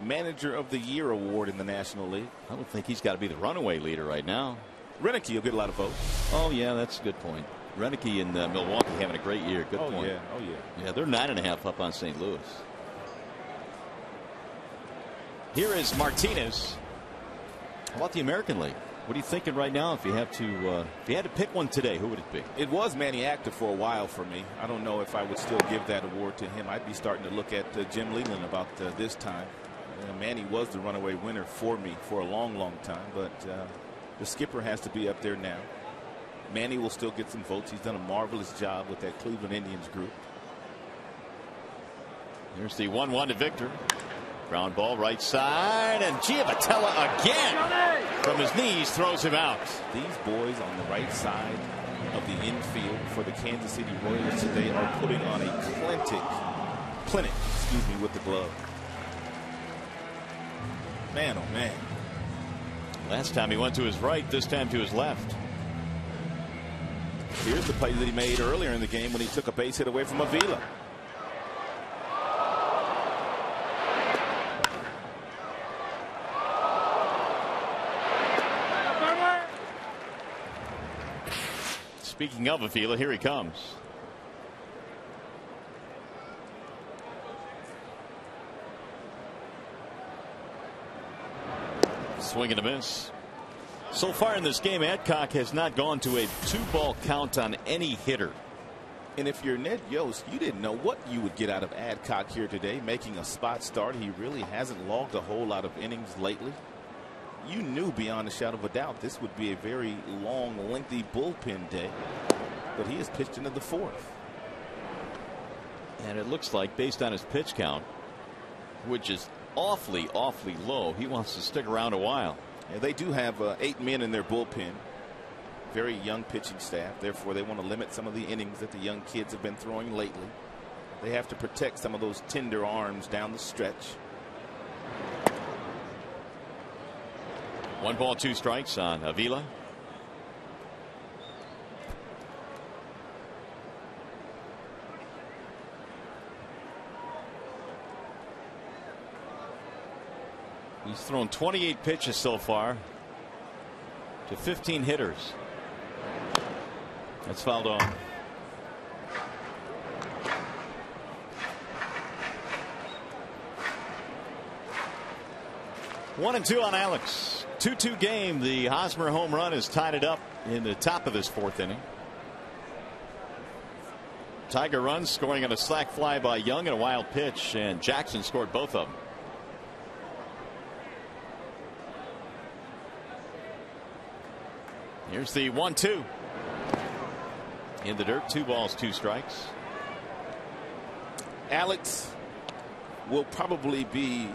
Manager of the Year award in the National League. I would think he's got to be the runaway leader right now. Renicky will get a lot of votes. Oh, yeah, that's a good point. Renicky in Milwaukee having a great year. Good point. Yeah. Oh, yeah. Yeah, they're 9.5 up on St. Louis. Here is Martinez. How about the American League? What are you thinking right now? If you had to pick one today, who would it be? It was Manny Active for a while for me. I don't know if I would still give that award to him. I'd be starting to look at Jim Leland about this time. Manny was the runaway winner for me for a long, long time, but the skipper has to be up there now. Manny will still get some votes. He's done a marvelous job with that Cleveland Indians group. There's the 1-1 to Victor. Ground ball right side, and Giavatella again from his knees throws him out. These boys on the right side of the infield for the Kansas City Royals today are putting on a clinic, with the glove. Man, oh man. Last time he went to his right, this time to his left. Here's the play that he made earlier in the game when he took a base hit away from Avila. Speaking of Avila, here he comes. Swing and a miss. So far in this game, Adcock has not gone to a 2-ball count on any hitter. And if you're Ned Yost, you didn't know what you would get out of Adcock here today, making a spot start. He really hasn't logged a whole lot of innings lately. You knew beyond a shadow of a doubt this would be a very long, lengthy bullpen day, but he has pitched into the 4th. And it looks like, based on his pitch count, which is awfully low, he wants to stick around a while. Yeah, they do have 8 men in their bullpen. Very young pitching staff. Therefore, they want to limit some of the innings that the young kids have been throwing lately. They have to protect some of those tender arms down the stretch. 1 ball, 2 strikes on Avila. He's thrown 28 pitches so far to 15 hitters. That's fouled off. One and 2 on Alex. 2-2 game. The Hosmer home run has tied it up in the top of this 4th inning. Tiger runs, scoring on a slack fly by Young and a wild pitch, and Jackson scored both of them. Here's the 1-2. In the dirt, 2 balls, 2 strikes. Alex will probably be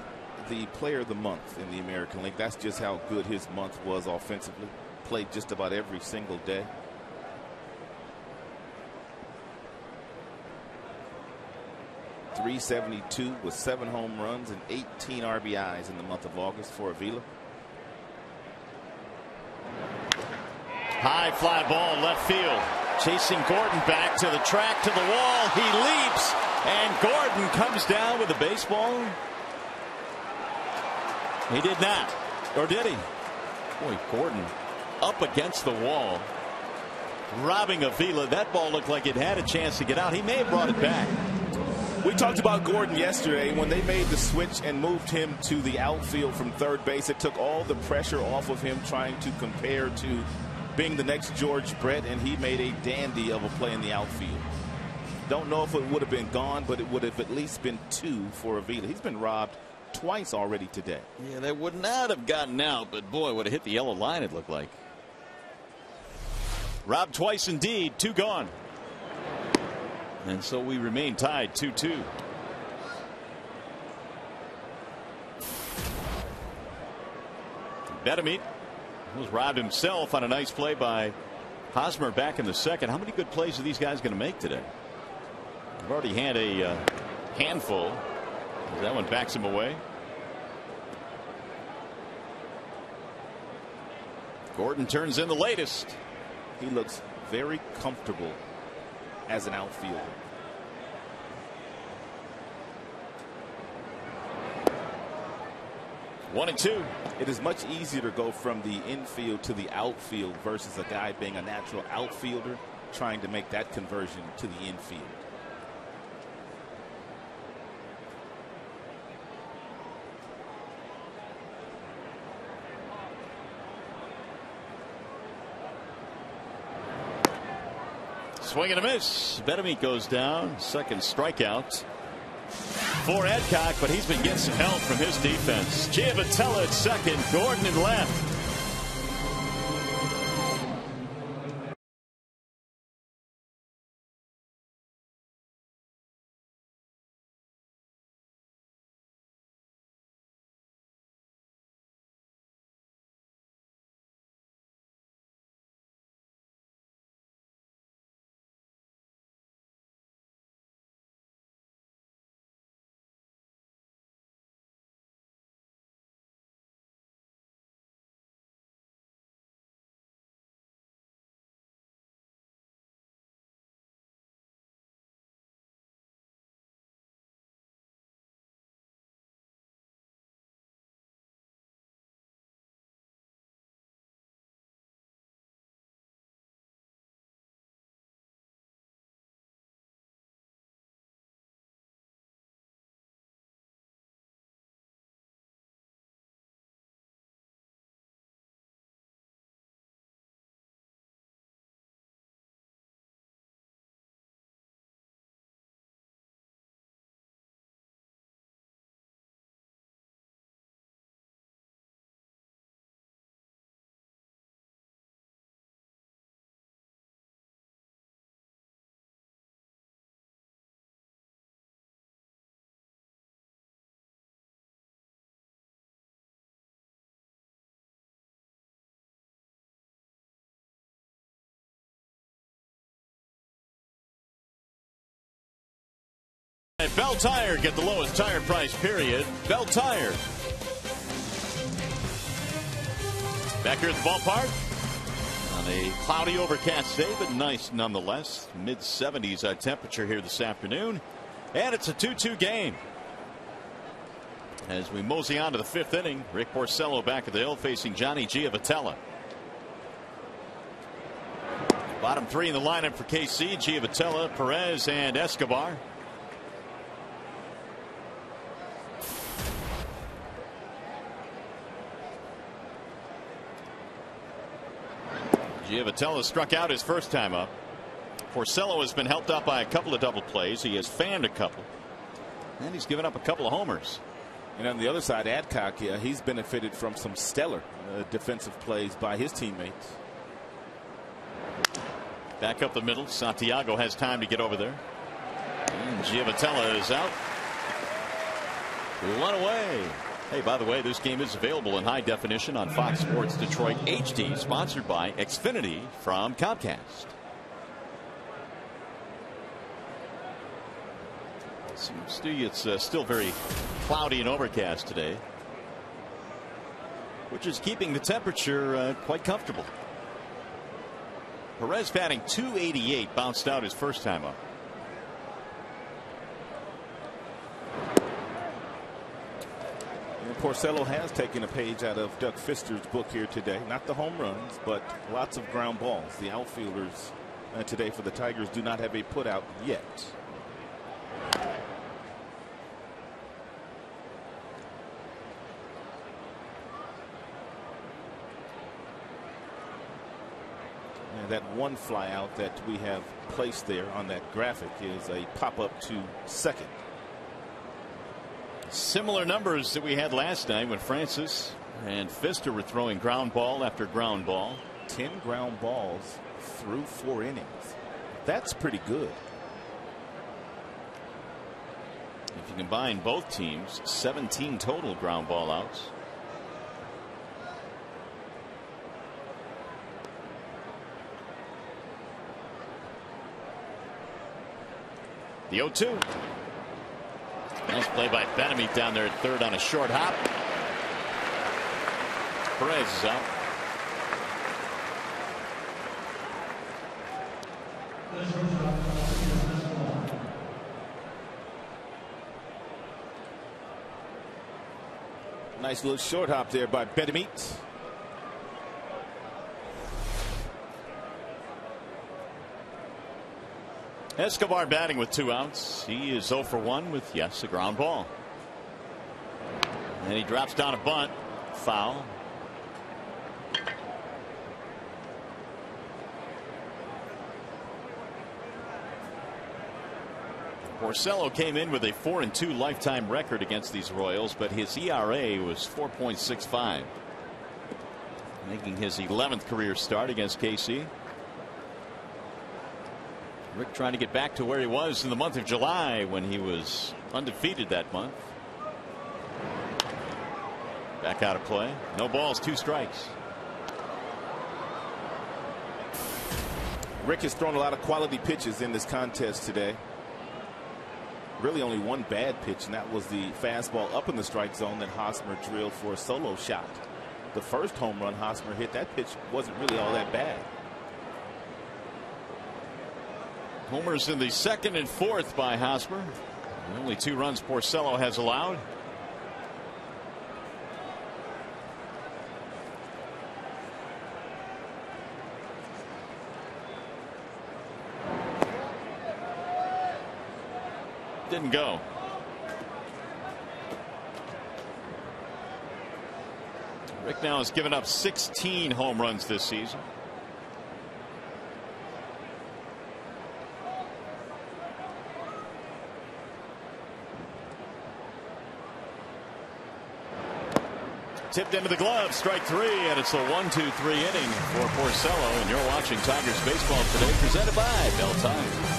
the player of the month in the American League. That's just how good his month was offensively. Played just about every single day. .372 with 7 home runs and 18 RBIs in the month of August for Avila. High fly ball left field. Chasing Gordon back to the track, to the wall. He leaps, and Gordon comes down with a baseball. He did not. Or did he? Boy, Gordon up against the wall, robbing Avila. That ball looked like it had a chance to get out. He may have brought it back. We talked about Gordon yesterday when they made the switch and moved him to the outfield from third base. It took all the pressure off of him trying to compare to being the next George Brett, and he made a dandy of a play in the outfield. Don't know if it would have been gone, but it would have at least been 2 for Avila. He's been robbed twice already today. Yeah, they would not have gotten out, but boy, would have hit the yellow line, it looked like. Robbed twice indeed, 2 gone. And so we remain tied 2-2. Betamit was robbed himself on a nice play by Hosmer back in the 2nd. How many good plays are these guys going to make today? They've already had a handful. That one backs him away. Gordon turns in the latest. He looks very comfortable as an outfielder. One and 2. It is much easier to go from the infield to the outfield versus a guy being a natural outfielder trying to make that conversion to the infield. Swing and a miss. Betemit goes down. Second strikeout for Adcock, but he's been getting some help from his defense. Giavotella at second. Gordon in left. And Bell Tire, get the lowest tire price, period. Bell Tire. Back here at the ballpark on a cloudy, overcast day, but nice nonetheless. Mid-70s temperature here this afternoon. And it's a 2-2 game. As we mosey on to the fifth inning, Rick Porcello back at the hill facing Johnny Giavotella. Bottom three in the lineup for KC: Giavotella, Perez, and Escobar. Giavotella struck out his first time up. Porcello has been helped out by a couple of double plays. He has fanned a couple, and he's given up a couple of homers. And on the other side, Adcock, he's benefited from some stellar defensive plays by his teammates. Back up the middle. Santiago has time to get over there. And Giavotella is out. One away. Hey, by the way, this game is available in high definition on Fox Sports Detroit HD, sponsored by Xfinity from Comcast. Seems to it's still very cloudy and overcast today, which is keeping the temperature quite comfortable. Perez batting .288, bounced out his first time up. Porcello has taken a page out of Doug Fister's book here today. Not the home runs, but lots of ground balls. The outfielders today for the Tigers do not have a put out yet. And that one fly out that we have placed there on that graphic is a pop up to second. Similar numbers that we had last night when Francis and Fister were throwing ground ball after ground ball. 10 ground balls through 4 innings. That's pretty good. If you combine both teams, 17 total ground ball outs. The 0-2. Nice play by Betemit down there at third on a short hop. Perez is out. Nice little short hop there by Betemit. Escobar batting with 2 outs. He is 0 for 1 with, yes, a ground ball. And he drops down a bunt. Foul. Porcello came in with a 4-2 lifetime record against these Royals, but his ERA was 4.65, making his 11th career start against KC. Rick trying to get back to where he was in the month of July when he was undefeated that month. Back out of play. No balls, 2 strikes. Rick has thrown a lot of quality pitches in this contest today. Really only one bad pitch, and that was the fastball up in the strike zone that Hosmer drilled for a solo shot. The first home run Hosmer hit, that pitch wasn't really all that bad. Homers in the 2nd and 4th by Hosmer. Only 2 runs Porcello has allowed. Didn't go. Rick now has given up 16 home runs this season. Tipped into the glove, strike 3, and it's a 1-2-3 inning for Porcello. And you're watching Tigers baseball today, presented by Bell Tire.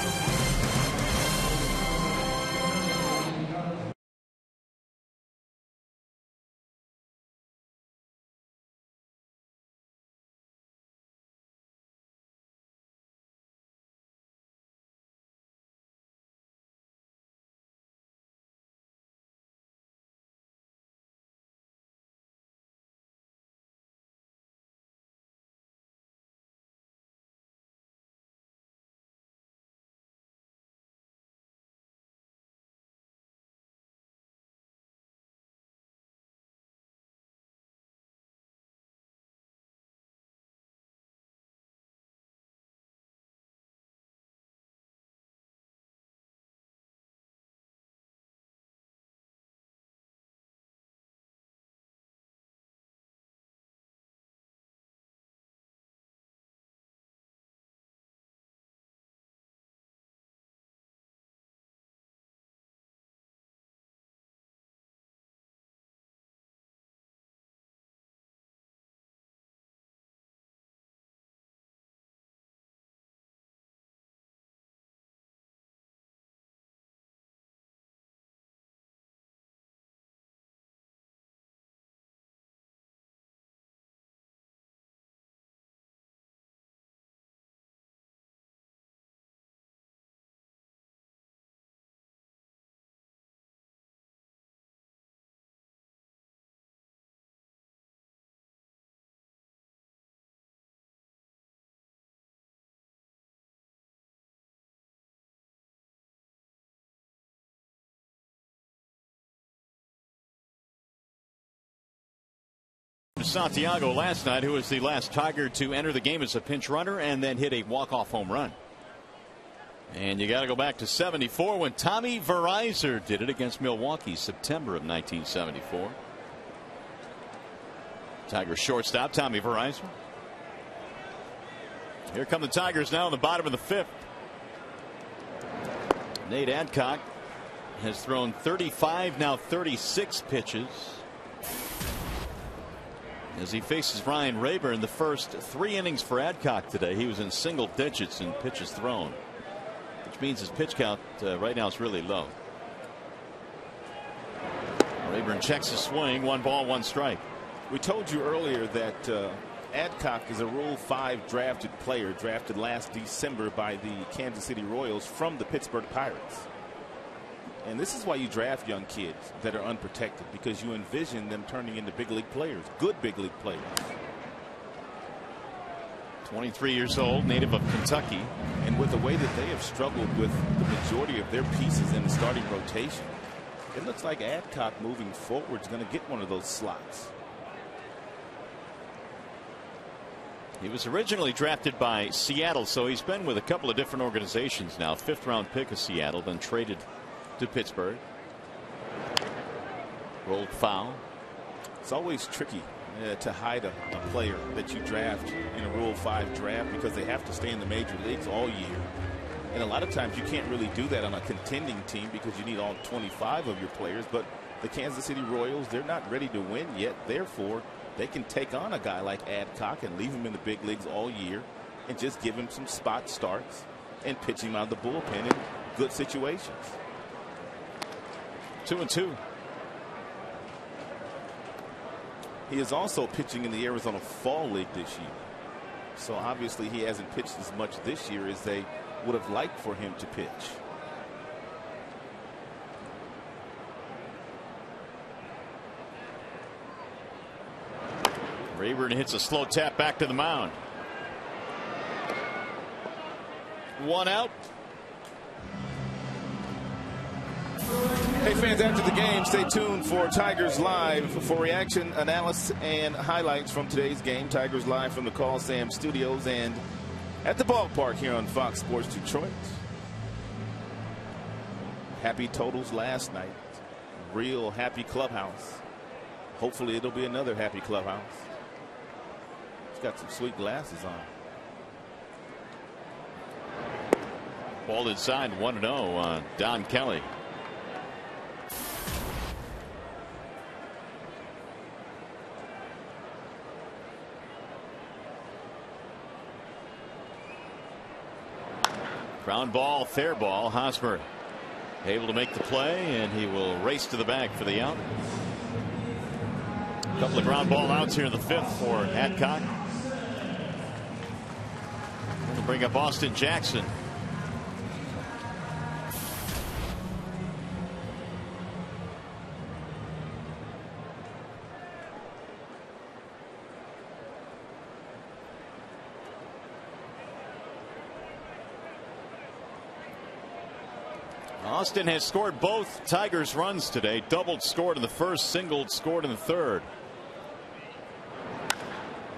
Santiago last night, who was the last Tiger to enter the game as a pinch runner and then hit a walk-off home run. And you got to go back to '74 when Tommy Verizor did it against Milwaukee, September of 1974. Tiger shortstop Tommy Verizor. Here come the Tigers now in the bottom of the 5th. Nate Adcock has thrown 35, now 36 pitches as he faces Ryan Rayburn. The first 3 innings for Adcock today, he was in single digits in pitches thrown, which means his pitch count right now is really low. Rayburn checks his swing. 1 ball, 1 strike. We told you earlier that Adcock is a Rule 5 drafted player, drafted last December by the Kansas City Royals from the Pittsburgh Pirates. And this is why you draft young kids that are unprotected, because you envision them turning into big league players, good big league players. 23 years old, native of Kentucky. And with the way that they have struggled with the majority of their pieces in the starting rotation, it looks like Adcock moving forward is going to get one of those slots. He was originally drafted by Seattle, so he's been with a couple of different organizations now. 5th round pick of Seattle, then traded to Pittsburgh. Rolled foul. It's always tricky to hide a player that you draft in a Rule 5 draft, because they have to stay in the major leagues all year. And a lot of times you can't really do that on a contending team because you need all 25 of your players. But the Kansas City Royals, they're not ready to win yet. Therefore, they can take on a guy like Adcock and leave him in the big leagues all year and just give him some spot starts and pitch him out of the bullpen in good situations. 2-2. He is also pitching in the Arizona Fall League this year. So obviously he hasn't pitched as much this year as they would have liked for him to pitch. Rayburn hits a slow tap back to the mound. 1 out. Hey fans, after the game, stay tuned for Tigers Live for reaction, analysis, and highlights from today's game. Tigers Live from the Call Sam Studios and at the ballpark here on Fox Sports Detroit. Happy totals last night. Real happy clubhouse. Hopefully it'll be another happy clubhouse. He's got some sweet glasses on. Ball inside, 1-0 on Don Kelly. Ground ball, fair ball. Hosmer able to make the play, and he will race to the bag for the out. A couple of ground ball outs here in the 5th for Adcock. We'll bring up Austin Jackson. Austin has scored both Tigers runs today. Doubled scored in the 1st, singled scored in the 3rd.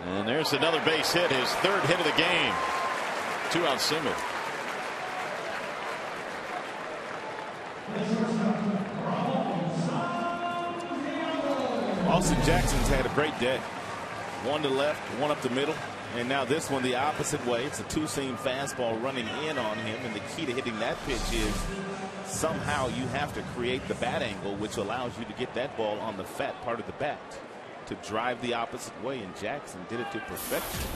And there's another base hit, his 3rd hit of the game. 2-out single. Austin Jackson's had a great day. 1 to left, 1 up the middle. And now this one the opposite way. It's a 2-seam fastball running in on him. And the key to hitting that pitch is somehow you have to create the bat angle, which allows you to get that ball on the fat part of the bat to drive the opposite way. And Jackson did it to perfection.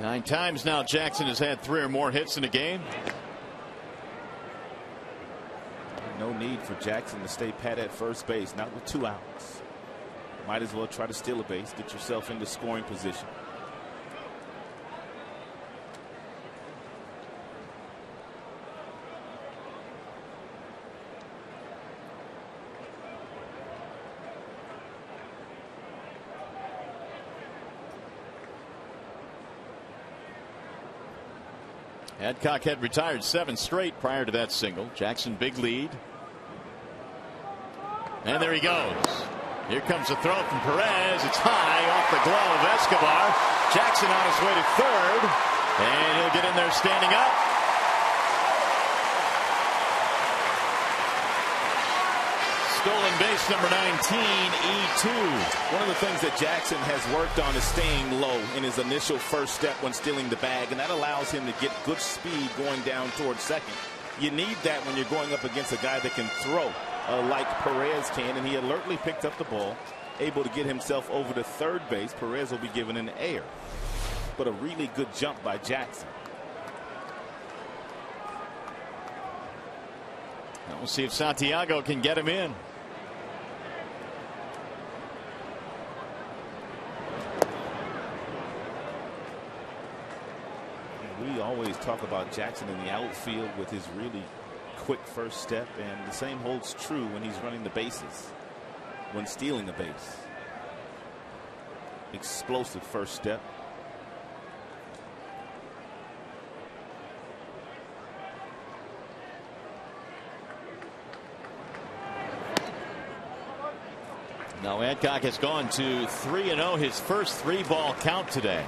9 times now Jackson has had 3 or more hits in a game. No need for Jackson to stay pat at first base, not with 2 outs. Might as well try to steal a base, get yourself into scoring position. Adcock had retired 7 straight prior to that single. Jackson big lead. And there he goes. Here comes a throw from Perez. It's high off the glove of Escobar. Jackson on his way to 3rd. And he'll get in there standing up. Stolen base number 19, E2. One of the things that Jackson has worked on is staying low in his initial first step when stealing the bag, and that allows him to get good speed going down towards second. You need that when you're going up against a guy that can throw like Perez can, and he alertly picked up the ball, able to get himself over to 3rd base. Perez will be given an error, but a really good jump by Jackson. Now we'll see if Santiago can get him in. We always talk about Jackson in the outfield with his really quick first step, and the same holds true when he's running the bases, when stealing a base. Explosive first step. Now Adcock has gone to 3-0, his first 3-ball count today.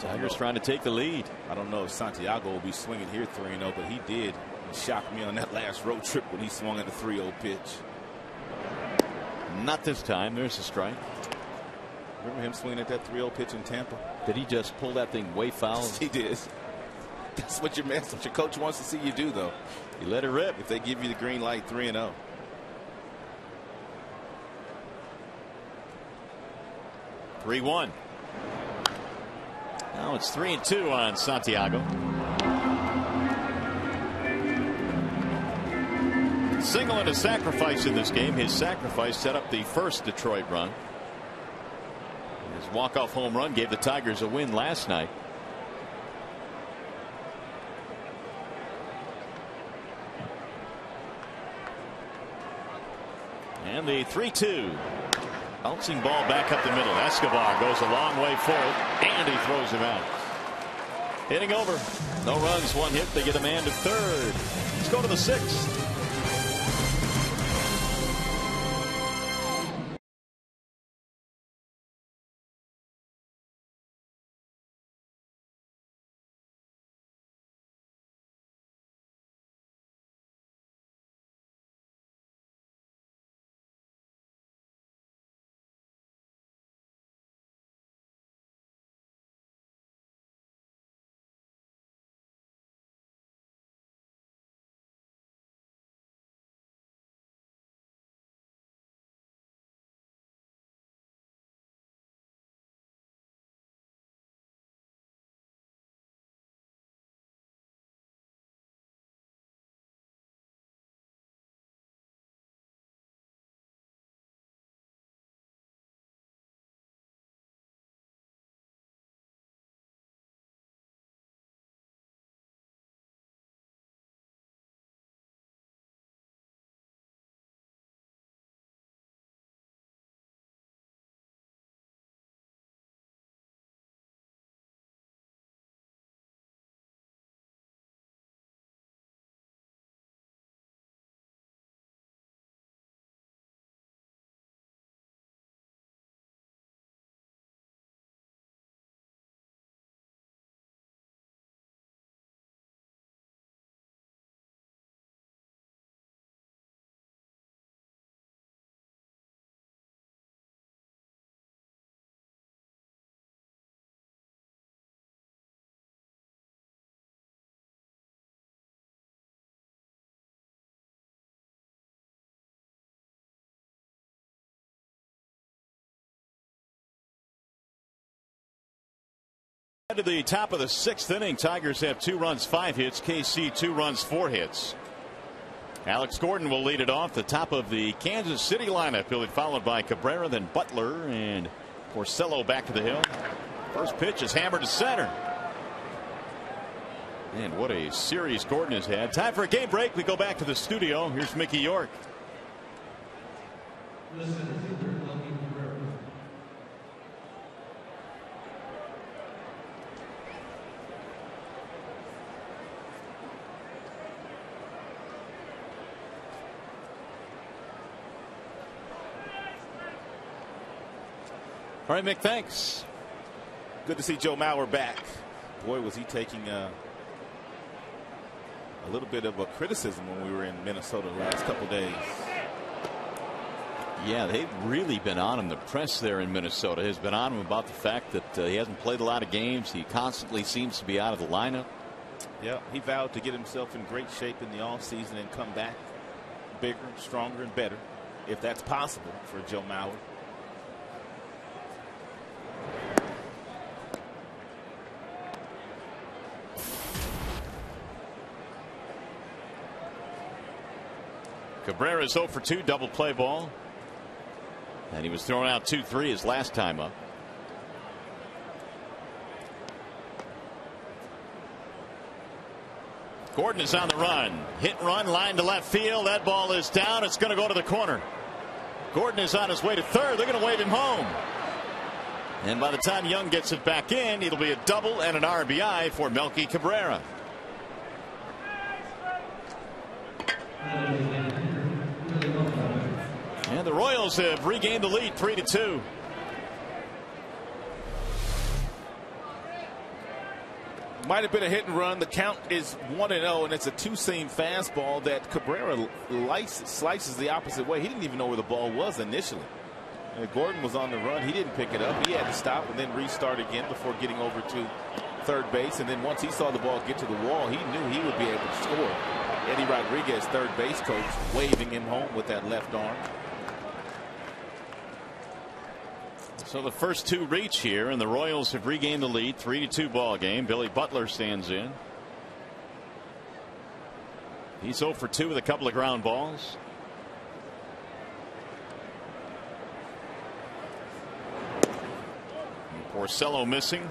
Tigers trying to take the lead. I don't know if Santiago will be swinging here 3-0, but he did. He shocked me on that last road trip when he swung at a 3-0 pitch. Not this time. There's a strike. Remember him swinging at that 3-0 pitch in Tampa? Did he just pull that thing way foul? He did. That's what your coach wants to see you do, though. You let it rip. If they give you the green light, 3-0. (3-1). Now it's 3-2 on Santiago. Single and a sacrifice in this game. His sacrifice set up the first Detroit run. His walk-off home run gave the Tigers a win last night. And the 3-2. Bouncing ball back up the middle. Escobar goes a long way forward, and he throws him out. Hitting over. No runs, one hit. They get a man to third. Let's go to the sixth. To the top of the sixth inning, Tigers have 2 runs, 5 hits. KC 2 runs, 4 hits. Alex Gordon will lead it off. The top of the Kansas City lineup. He'll be followed by Cabrera, then Butler, and Porcello back to the hill. First pitch is hammered to center. And what a series Gordon has had. Time for a game break. We go back to the studio. Here's Mickey York. All right, Mick, thanks. Good to see Joe Mauer back. Boy, was he taking a little bit of a criticism when we were in Minnesota the last couple days. Yeah, they've really been on him. The press there in Minnesota has been on him about the fact that he hasn't played a lot of games. He constantly seems to be out of the lineup. Yeah, he vowed to get himself in great shape in the offseason and come back bigger, stronger, and better, if that's possible for Joe Mauer. Cabrera's 0 for 2, double play ball. And he was thrown out 2-3 his last time up. Gordon is on the run. Hit and run, line to left field. That ball is down. It's going to go to the corner. Gordon is on his way to third. They're going to wave him home. And by the time Young gets it back in, it'll be a double and an RBI for Melky Cabrera. And the Royals have regained the lead 3-2. Might have been a hit and run. The count is 1-0, and it's a two-seam fastball that Cabrera slices the opposite way. He didn't even know where the ball was initially. Gordon was on the run. He didn't pick it up. He had to stop and then restart again before getting over to third base. And then once he saw the ball get to the wall, he knew he would be able to score. Eddie Rodriguez, third base coach, waving him home with that left arm. So the first two reach here, and the Royals have regained the lead. 3-2 ball game. Billy Butler stands in. He's 0 for 2 with a couple of ground balls. Porcello missing.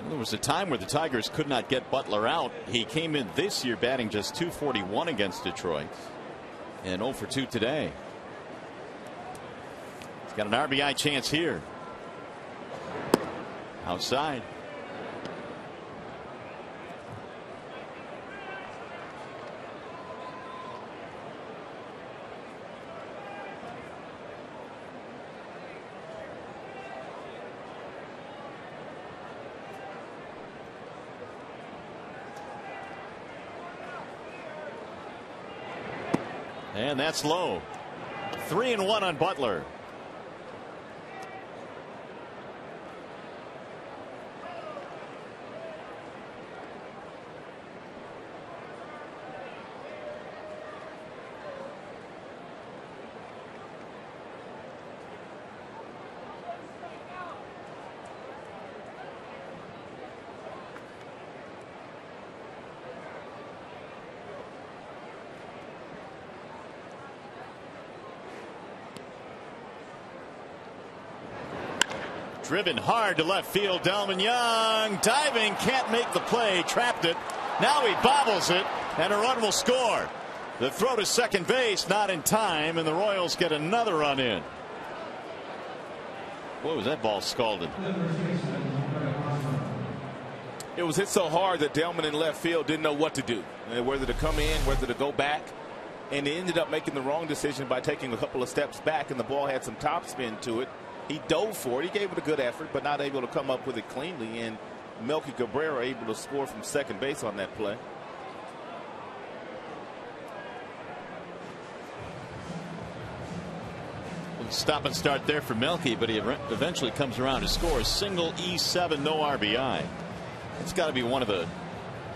There was a time where the Tigers could not get Butler out. He came in this year batting just .241 against Detroit, and 0 for 2 today. He's got an RBI chance here. Outside. And that's low. 3-1 on Butler. Driven hard to left field. Delman Young diving, can't make the play, trapped it. Now he bobbles it, and a run will score. The throw to second base, not in time, and the Royals get another run in. What was that ball scalded? It was hit so hard that Delman in left field didn't know what to do, whether to come in, whether to go back, and he ended up making the wrong decision by taking a couple of steps back, and the ball had some topspin to it. He dove for it. He gave it a good effort, but not able to come up with it cleanly. And Melky Cabrera able to score from second base on that play. Stop and start there for Melky, but he eventually comes around to score. Single E7, no RBI. It's got to be one of the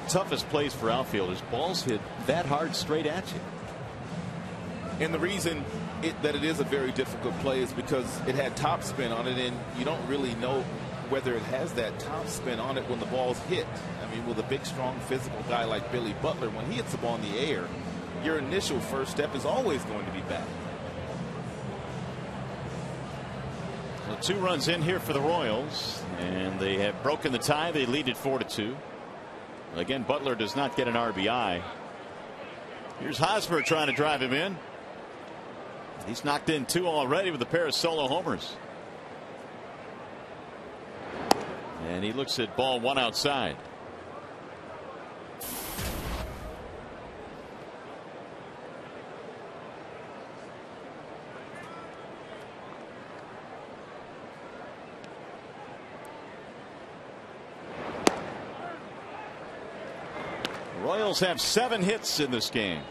toughest plays for outfielders. Balls hit that hard straight at you. And the reason that it is a very difficult play is because it had top spin on it, and you don't really know whether it has that top spin on it when the ball's hit. I mean, with a big, strong, physical guy like Billy Butler, when he hits the ball in the air, your initial first step is always going to be back. So 2 runs in here for the Royals, and they have broken the tie. They lead it 4-2. Again, Butler does not get an RBI. Here's Hosmer trying to drive him in. He's knocked in 2 already with a pair of solo homers. And he looks at ball 1 outside. The Royals have 7 hits in this game.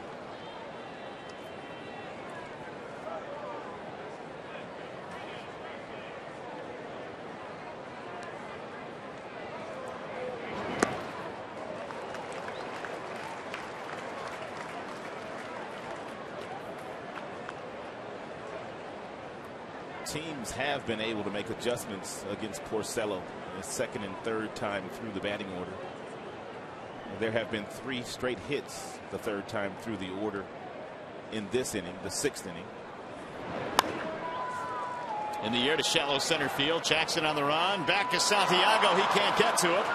Teams have been able to make adjustments against Porcello the second and third time through the batting order. There have been 3 straight hits the third time through the order in this inning, the 6th inning. In the air to shallow center field. Jackson on the run. Back to Santiago. He can't get to it.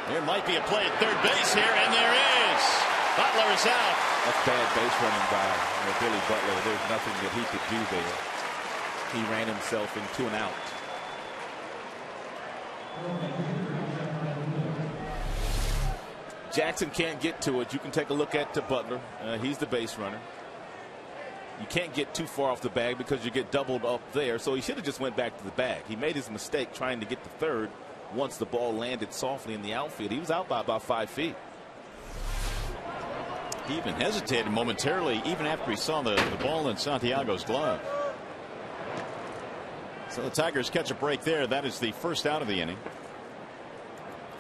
There might be a play at third base here, and there is. Butler is out. That's bad base running by Billy Butler. There's nothing that he could do there. He ran himself into an out. Jackson can't get to it. You can take a look at Butler. He's the base runner. You can't get too far off the bag because you get doubled up there. So he should have just went back to the bag. He made his mistake trying to get to third once the ball landed softly in the outfield. He was out by about 5 feet. He even hesitated momentarily, even after he saw the ball in Santiago's glove. So the Tigers catch a break there. That is the first out of the inning.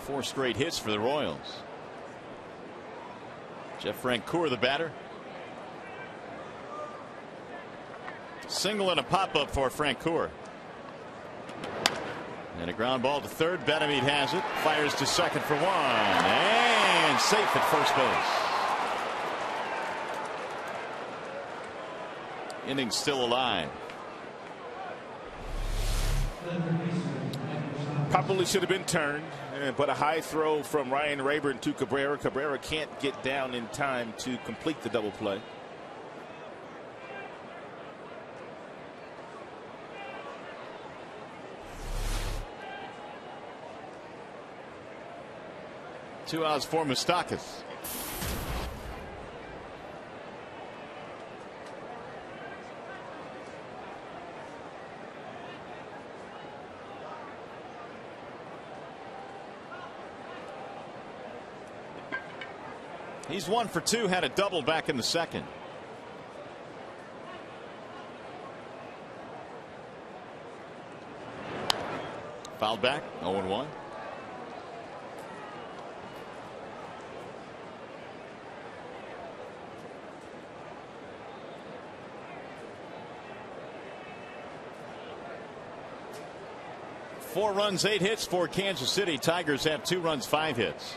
4 straight hits for the Royals. Jeff Francoeur, the batter. Single and a pop-up for Francoeur. And a ground ball to third. Benamed has it. Fires to second for 1. And safe at first base. Inning still alive. Probably should have been turned, but a high throw from Ryan Rayburn to Cabrera. Cabrera can't get down in time to complete the double play. Two outs for Moustakas. He's 1 for 2, had a double back in the second. Fouled back, 0-1. Four runs, 8 hits for Kansas City. Tigers have 2 runs, 5 hits.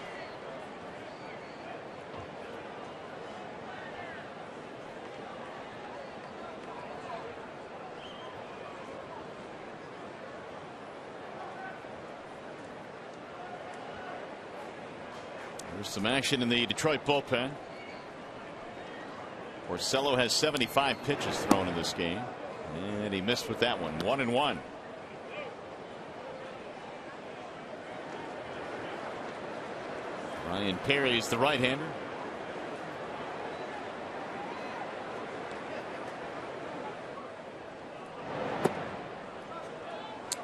There's some action in the Detroit bullpen. Porcello has 75 pitches thrown in this game, and he missed with that one. 1-1. Ryan Perry's the right-hander.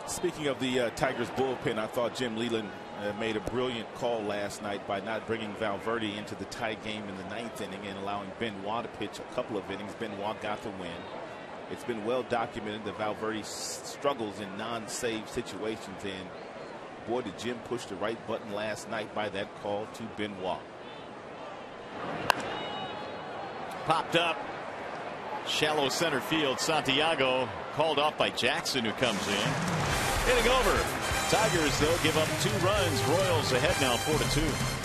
Speaking of the Tigers bullpen, I thought Jim Leyland made a brilliant call last night by not bringing Valverde into the tie game in the 9th inning and allowing Benoit to pitch a couple of innings. Benoit got the win. It's been well documented that Valverde struggles in non-save situations, and boy, did Jim push the right button last night by that call to Benoit. Popped up. Shallow center field. Santiago called off by Jackson, who comes in. Hitting over. Tigers, though, give up 2 runs. Royals ahead now 4-2.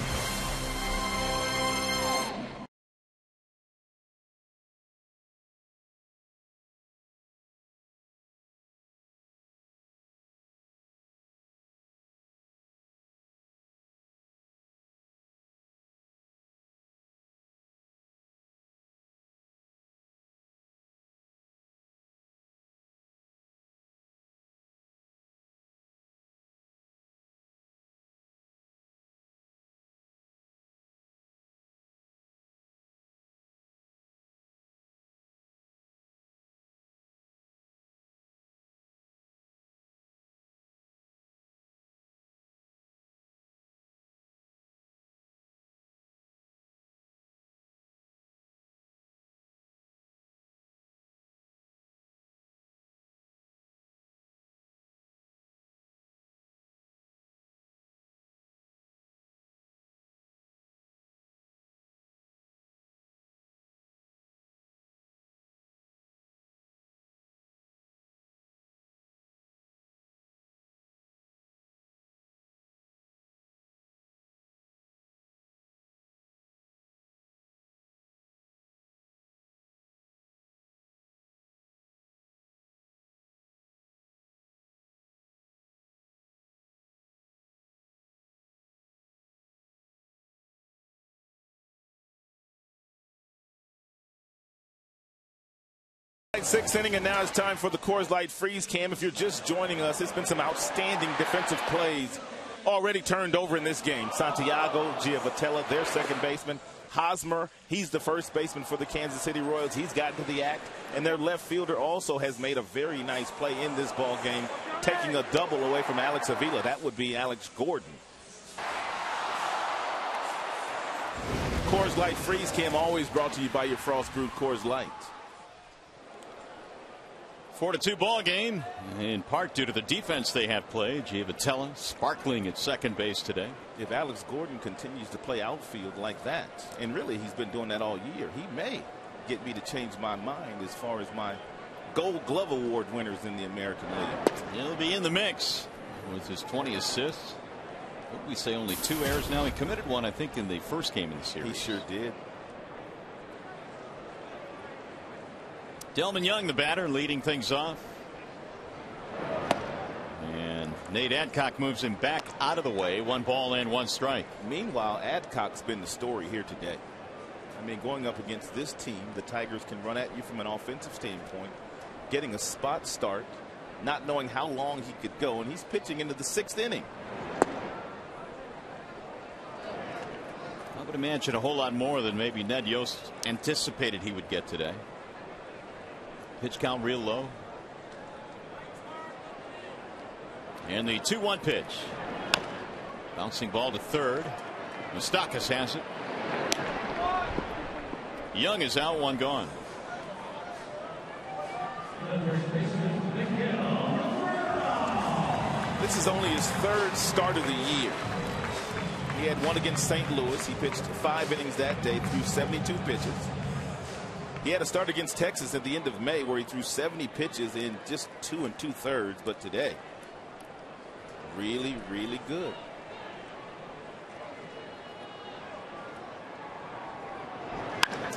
Sixth inning, and now it's time for the Coors Light Freeze Cam. If you're just joining us, it's been some outstanding defensive plays already turned over in this game. Santiago, Giavotella, their second baseman. Hosmer, he's the first baseman for the Kansas City Royals. He's gotten to the act, and their left fielder also has made a very nice play in this ball game, taking a double away from Alex Avila. That would be Alex Gordon. Coors Coors Light Freeze Cam, always brought to you by your Frost Brewed Coors Light. 4-2 ball game, in part due to the defense they have played. Giavotella sparkling at second base today. If Alex Gordon continues to play outfield like that, and really he's been doing that all year, he may get me to change my mind as far as my Gold Glove Award winners in the American League. He'll be in the mix with his 20 assists. What did we say, only 2 errors now? He committed one, I think, in the first game of the series. He sure did. Delman Young, the batter, leading things off. And Nate Adcock moves him back out of the way. 1 ball and 1 strike. Meanwhile, Adcock's been the story here today. I mean, going up against this team, the Tigers can run at you from an offensive standpoint, getting a spot start, not knowing how long he could go, and he's pitching into the 6th inning. I would imagine a whole lot more than maybe Ned Yost anticipated he would get today. Pitch count real low. And the 2-1 pitch. Bouncing ball to third. Moustakas has it. Young is out, 1 gone. This is only his 3rd start of the year. He had 1 against St. Louis. He pitched 5 innings that day, threw 72 pitches. He had a start against Texas at the end of May where he threw 70 pitches in just 2 2/3. But today, really, really good.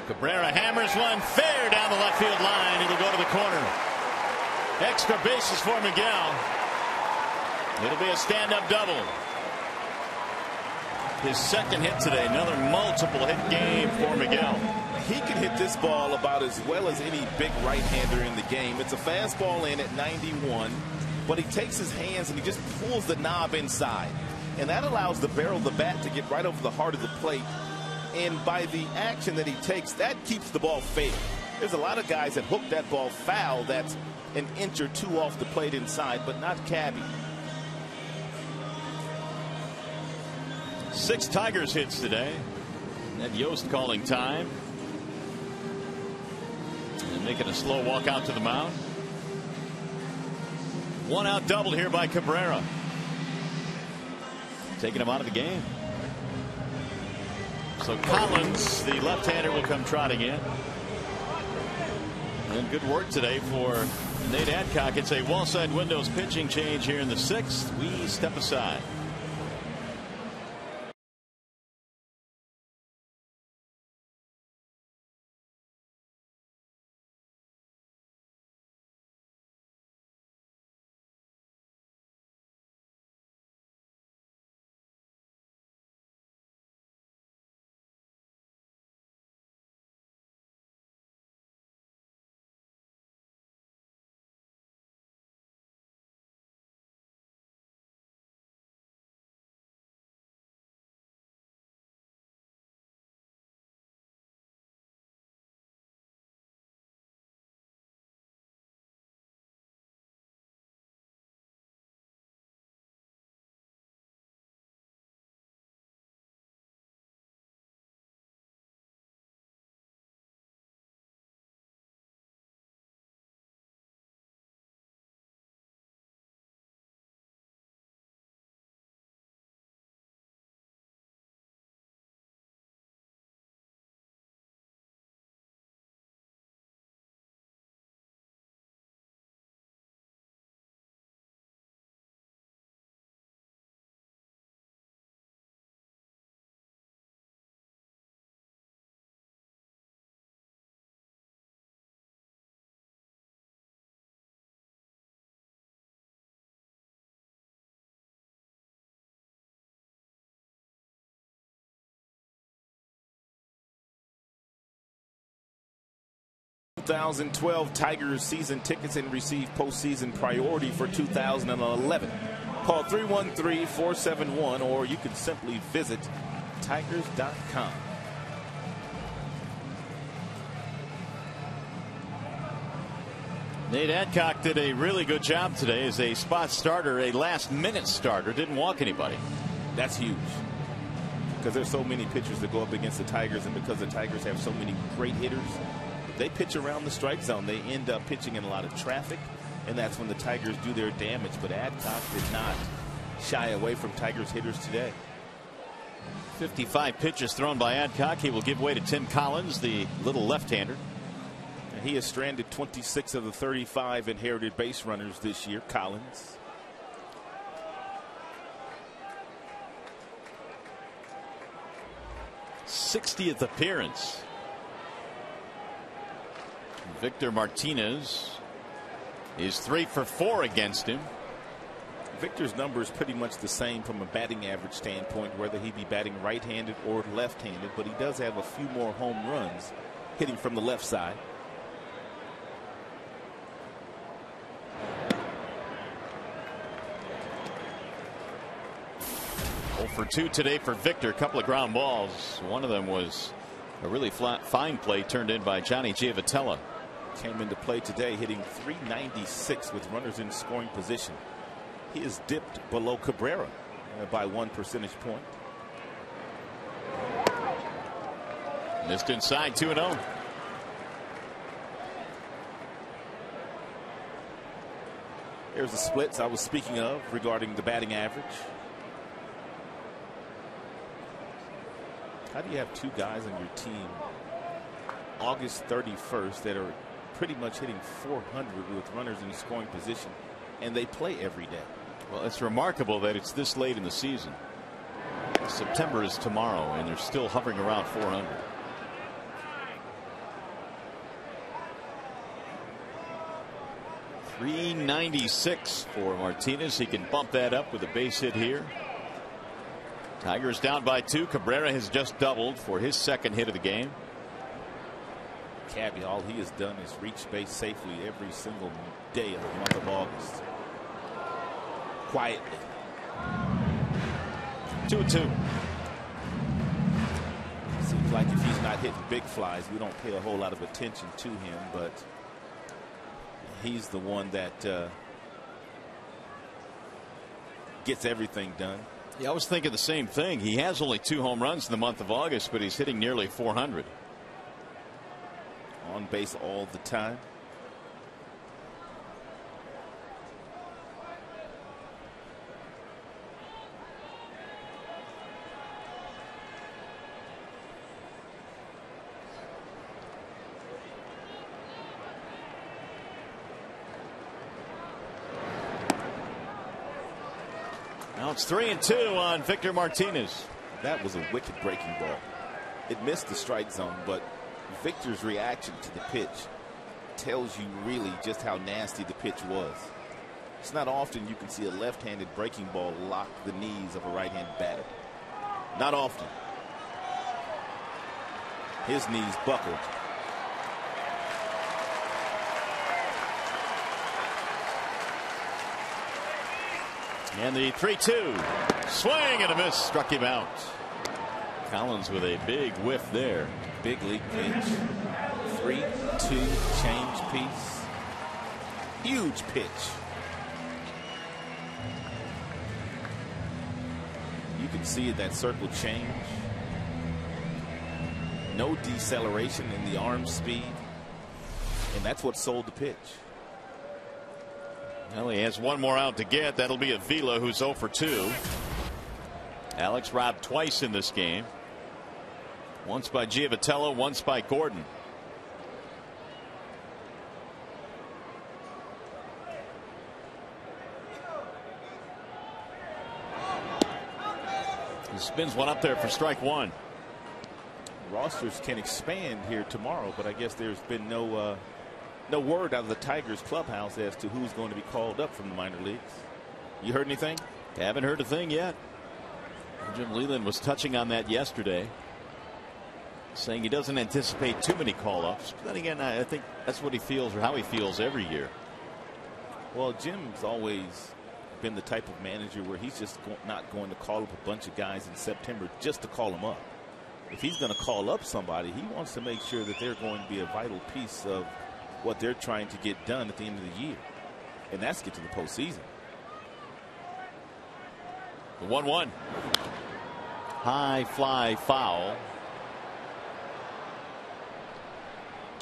Cabrera hammers one fair down the left field line. It'll go to the corner. Extra bases for Miguel. It'll be a stand-up double. His 2nd hit today. Another multiple hit game for Miguel. He can hit this ball about as well as any big right-hander in the game. It's a fastball in at 91, but he takes his hands and he just pulls the knob inside. And that allows the barrel of the bat to get right over the heart of the plate. And by the action that he takes, that keeps the ball fair. There's a lot of guys that hook that ball foul that's an inch or 2 off the plate inside, but not Cabby. 6 Tigers hits today. Ned Yost calling time. And making a slow walk out to the mound. 1 out double here by Cabrera. Taking him out of the game. So Collins, the left-hander, will come trotting in. And good work today for Nate Adcock. It's a wall-side windows pitching change here in the 6th. We step aside. The 2012 Tigers season tickets and receive postseason priority for 2011. Call 313-471, or you can simply visit tigers.com. Nate Adcock did a really good job today as a spot starter, a last-minute starter. Didn't walk anybody. That's huge. because there's so many pitchers that go up against the Tigers, and because the Tigers have so many great hitters, if they pitch around the strike zone, they end up pitching in a lot of traffic, and that's when the Tigers do their damage. But Adcock did not shy away from Tigers hitters today. 55 pitches thrown by Adcock. He will give way to Tim Collins, the little left-hander. He has stranded 26 of the 35 inherited base runners this year, Collins. _60th appearance. Victor Martinez is 3 for 4 against him. Victor's number is pretty much the same from a batting average standpoint, whether he be batting right-handed or left-handed, but he does have a few more home runs hitting from the left side. For 2 today for Victor. A couple of ground balls. One of them was a really fine play turned in by Johnny Giavotella. Came into play today hitting .396 with runners in scoring position. He is dipped below Cabrera by 1 percentage point. Missed inside, 2-0. There's the splits I was speaking of regarding the batting average. How do you have 2 guys on your team August 31st that are pretty much hitting .400 with runners in scoring position, and they play every day? Well, it's remarkable that it's this late in the season. September is tomorrow, and they're still hovering around .400. .396 for Martinez. He can bump that up with a base hit here. Tigers down by 2. Cabrera has just doubled for his second hit of the game. Cabby, all he has done is reach base safely every single day of the month of August. Quietly. 2-2. Seems like if he's not hitting big flies, we don't pay a whole lot of attention to him, but he's the one that gets everything done. Yeah, I was thinking the same thing. He has only 2 home runs in the month of August, but he's hitting nearly .400. On base all the time. Now it's 3-2 on Victor Martinez. That was a wicked breaking ball. It missed the strike zone, but Victor's reaction to the pitch tells you really just how nasty the pitch was. It's not often you can see a left-handed breaking ball lock the knees of a right-handed batter. Not often. His knees buckled. And the 3-2 swing and a miss, struck him out. Collins with a big whiff there. Big league pitch. 3-2 change piece. Huge pitch. You can see that circle change. No deceleration in the arm speed. And that's what sold the pitch. Well, he has 1 more out to get. That'll be Avila, who's 0 for 2. Alex robbed twice in this game. Once by Giavotella, once by Gordon. He spins one up there for strike 1. Rosters can expand here tomorrow, but I guess there's been no word out of the Tigers clubhouse as to who's going to be called up from the minor leagues. You heard anything? Haven't heard a thing yet. Jim Leyland was touching on that yesterday, saying he doesn't anticipate too many call-ups. But then again, I think that's what he feels, or how he feels every year. Well, Jim's always been the type of manager where he's just not going to call up a bunch of guys in September just to call them up. If he's going to call up somebody, he wants to make sure that they're going to be a vital piece of what they're trying to get done at the end of the year, and that's get to the postseason. The 1-1. high fly foul.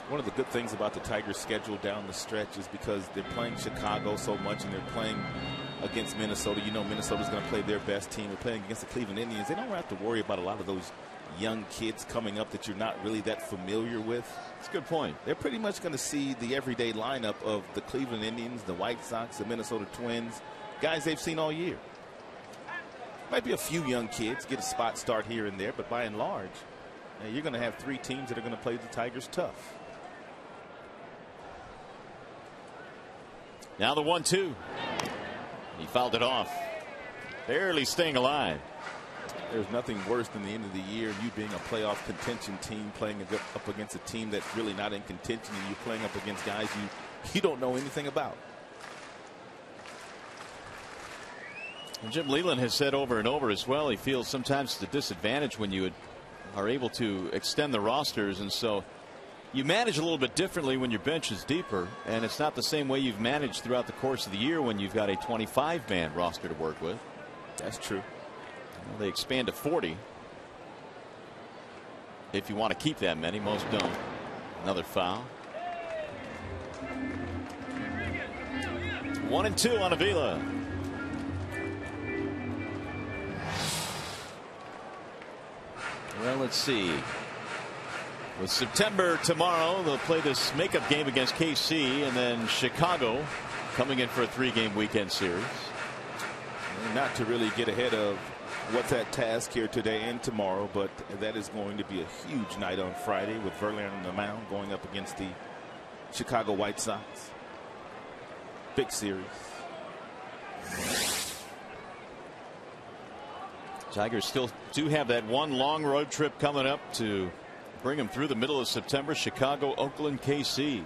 One of the good things about the Tigers' schedule down the stretch is because they're playing Chicago so much and they're playing against Minnesota. You know Minnesota's going to play their best team. They're playing against the Cleveland Indians. They don't have to worry about a lot of those young kids coming up that you're not really that familiar with. That's a good point. They're pretty much going to see the everyday lineup of the Cleveland Indians, the White Sox, the Minnesota Twins, guys they've seen all year. Might be a few young kids get a spot start here and there, but by and large, you're going to have three teams that are going to play the Tigers tough. Now the 1-2. He fouled it off. Barely staying alive. There's nothing worse than the end of the year, you being a playoff contention team playing up against a team that's really not in contention, and you're playing up against guys you don't know anything about. And Jim Leyland has said over and over as well, he feels sometimes it's a disadvantage when you are able to extend the rosters, and so you manage a little bit differently when your bench is deeper, and it's not the same way you've managed throughout the course of the year when you've got a 25-man roster to work with. That's true. Well, they expand to 40 if you want to keep that many. Most don't. Another foul. 1-2 on Avila. Well, let's see. With September tomorrow, they'll play this makeup game against KC, and then Chicago coming in for a 3-game weekend series. Not to really get ahead of what's at task here today and tomorrow, but that is going to be a huge night on Friday with Verlander on the mound going up against the Chicago White Sox. Big series. Tigers still do have that one long road trip coming up to bring them through the middle of September. Chicago, Oakland, KC.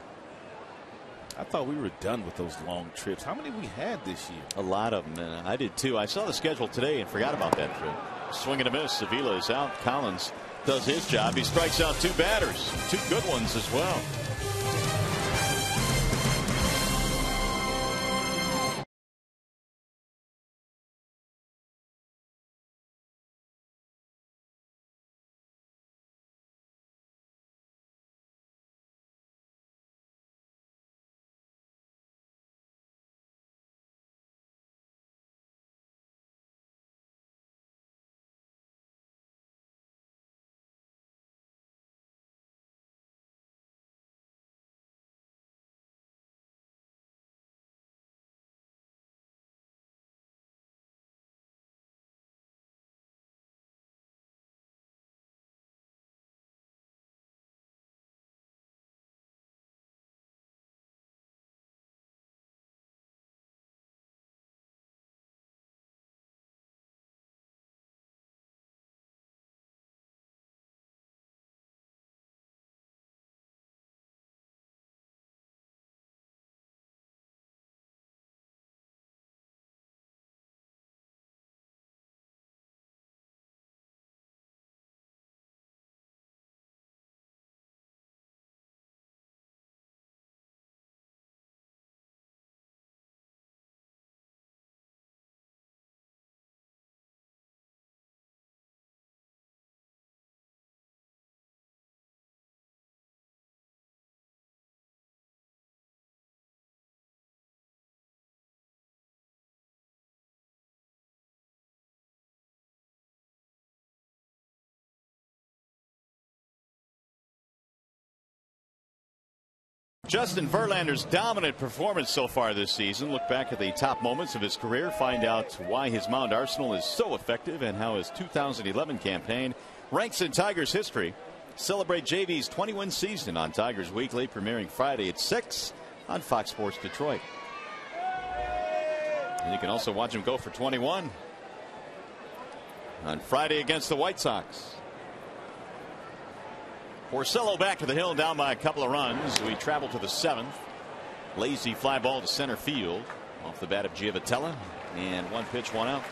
I thought we were done with those long trips. How many we had this year? A lot of them, and I did too. I saw the schedule today and forgot about that trip. Swing and a miss. Avila is out. Collins does his job. He strikes out 2 batters, 2 good ones as well. Justin Verlander's dominant performance so far this season. Look back at the top moments of his career, find out why his mound arsenal is so effective and how his 2011 campaign ranks in Tigers history. Celebrate JV's 20-win season on Tigers Weekly, premiering Friday at 6 on Fox Sports Detroit. And you can also watch him go for 21 on Friday against the White Sox. Porcello back to the hill, down by a couple of runs. We travel to the 7th. Lazy fly ball to center field off the bat of Giavotella, and 1 pitch, 1 out.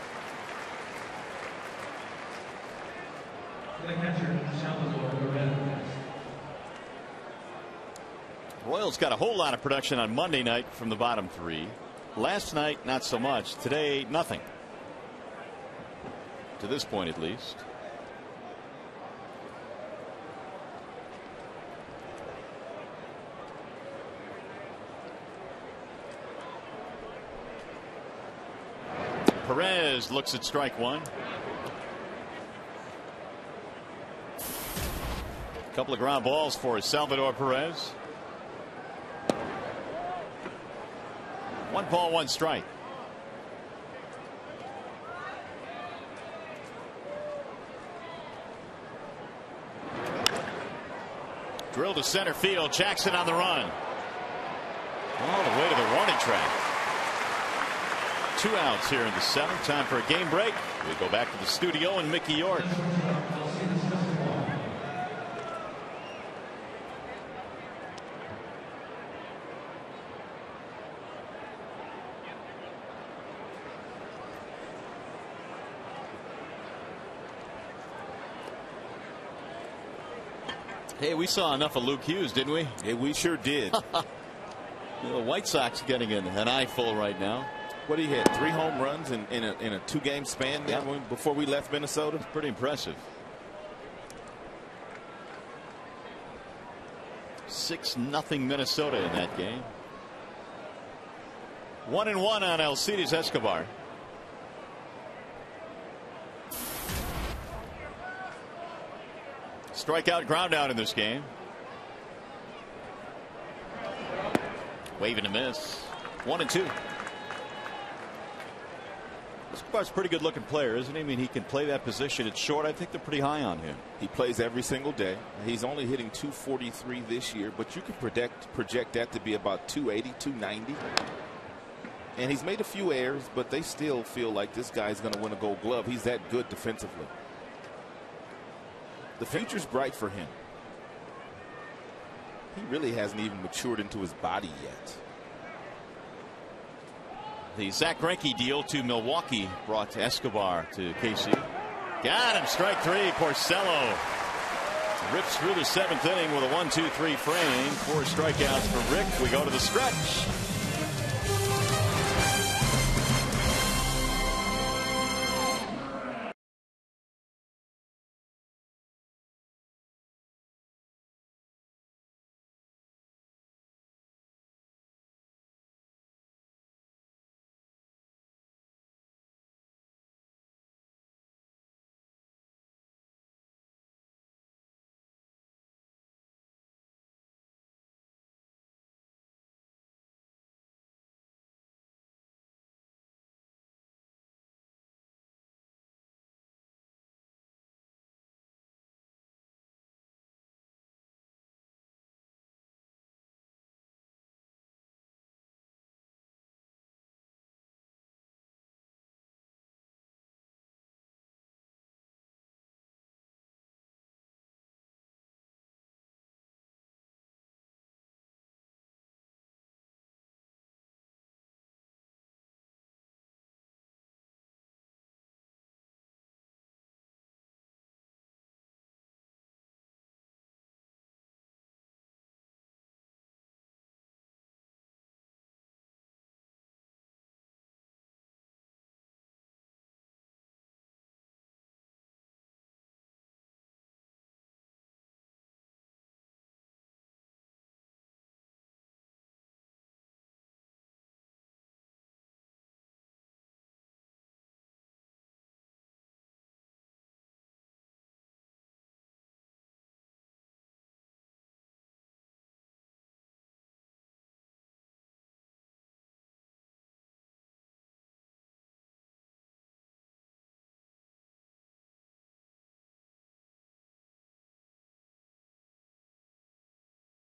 Royals got a whole lot of production on Monday night from the bottom 3. Last night, not so much. Today, nothing. To this point, at least. Perez looks at strike one. A couple of ground balls for Salvador Perez. 1 ball, 1 strike. Drill to center field. Jackson on the run. All the way to the warning track. 2 outs here in the 7th. Time for a game break. We go back to the studio and Mickey York. Hey, we saw enough of Luke Hughes, didn't we? Yeah, we sure did. The White Sox getting an eyeful right now. What he had 3 home runs in a 2-game span before we left Minnesota. Pretty impressive. 6-0 Minnesota in that game. 1-1 on Alcides Escobar. Strikeout, ground out in this game. Waving a miss. 1-2. Escobar's a pretty good looking player, isn't he? I mean, he can play that position at short. I think they're pretty high on him. He plays every single day. He's only hitting .243 this year, but you can project that to be about .280, .290. And he's made a few errors, but they still feel like this guy's going to win a Gold Glove. He's that good defensively. The future's bright for him. He really hasn't even matured into his body yet. The Zach Greinke deal to Milwaukee brought Escobar to KC. Got him. Strike 3. Porcello rips through the 7th inning with a 1-2-3 frame. 4 strikeouts for Rick. We go to the stretch.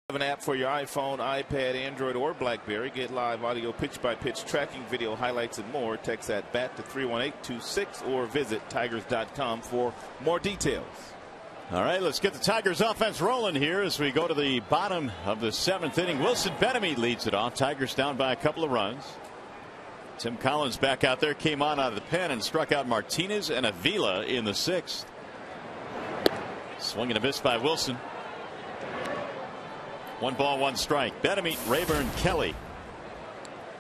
An app for your iPhone, iPad, Android, or BlackBerry. Get live audio pitch-by-pitch tracking, video highlights, and more. Text at BAT to 31826 or visit Tigers.com for more details. All right, let's get the Tigers offense rolling here as we go to the bottom of the 7th inning. Wilson Betemit leads it off. Tigers down by a couple of runs. Tim Collins back out there, came on out of the pen and struck out Martinez and Avila in the 6th. Swing and a miss by Wilson. 1 ball, 1 strike. Betemit, Rayburn, Kelly.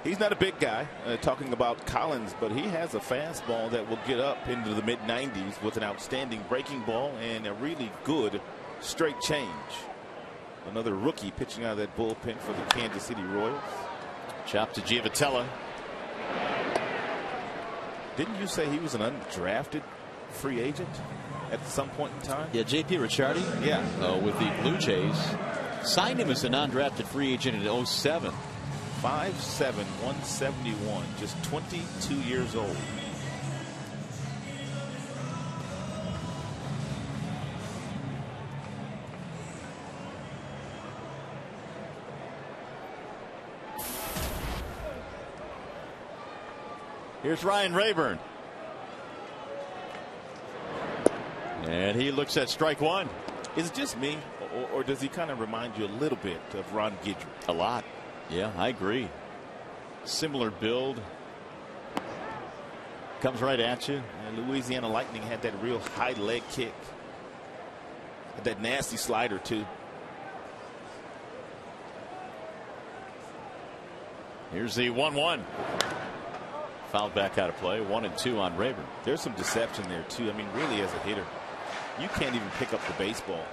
He's not a big guy, talking about Collins, but he has a fastball that will get up into the mid-90s with an outstanding breaking ball and a really good straight change. Another rookie pitching out of that bullpen for the Kansas City Royals. Chop to Giavotella. Didn't you say he was an undrafted free agent at some point in time? Yeah, J.P. Ricciardi. Yeah. With the Blue Jays. Signed him as an undrafted free agent in 07. 5'7", 171, just 22 years old. Here's Ryan Rayburn. And he looks at strike one. Is it just me, or does he kind of remind you a little bit of Ron Guidry? A lot. Yeah, I agree. Similar build. Comes right at you. And Louisiana Lightning had that real high leg kick. Had that nasty slider, too. Here's the 1-1. Fouled back out of play. 1-2 on Rayburn. There's some deception there, too. I mean, really, as a hitter, you can't even pick up the baseball.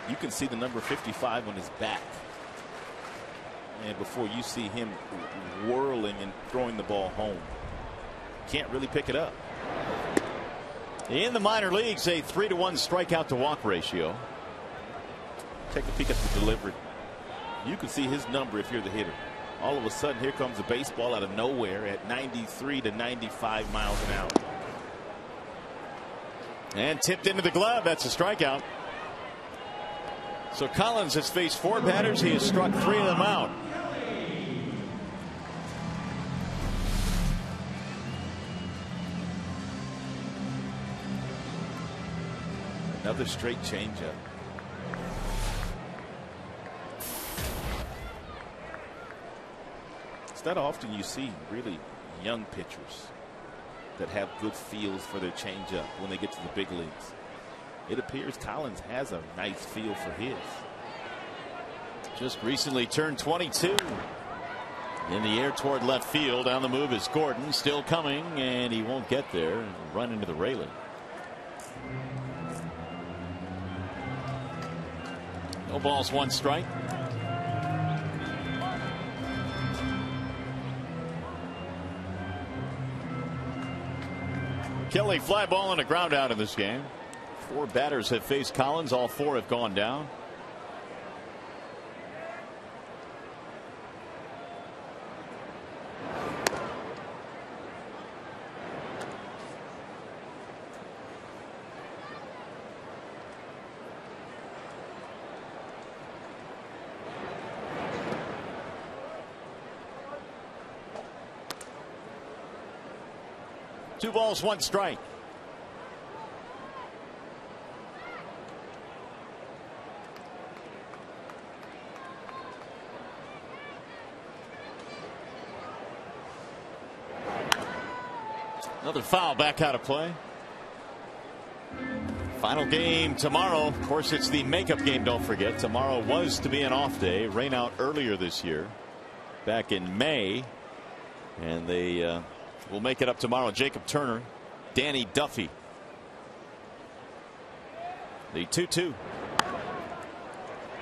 You can see the number 55 on his back. And before you see him whirling and throwing the ball home, can't really pick it up. In the minor leagues, a 3-to-1 strikeout to walk ratio. Take a peek at the delivery. You can see his number if you're the hitter. All of a sudden, here comes a baseball out of nowhere at 93 to 95 miles an hour. And tipped into the glove. That's a strikeout. So Collins has faced 4 batters. He has struck 3 of them out. Another straight changeup. It's not often you see really young pitchers that have good feels for their changeup when they get to the big leagues. It appears Collins has a nice feel for his. Just recently turned 22. In the air toward left field. On the move is Gordon. Still coming, and he won't get there. Run into the railing. No balls, 1 strike. Kelly, fly ball and a ground out in this game. 4 batters have faced Collins. All 4 have gone down. Two balls, 1 strike. Another foul back out of play. Final game tomorrow. Of course, it's the makeup game. Don't forget, tomorrow was to be an off day. Rain out earlier this year, back in May, and they will make it up tomorrow. Jacob Turner, Danny Duffy. The 2-2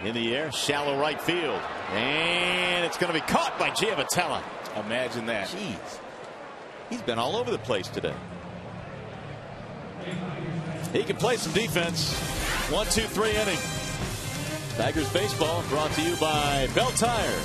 in the air, shallow right field, and it's going to be caught by Giavotella. Imagine that. Jeez, he's been all over the place today. He can play some defense. 1-2-3 inning. Tigers baseball brought to you by Bell Tire.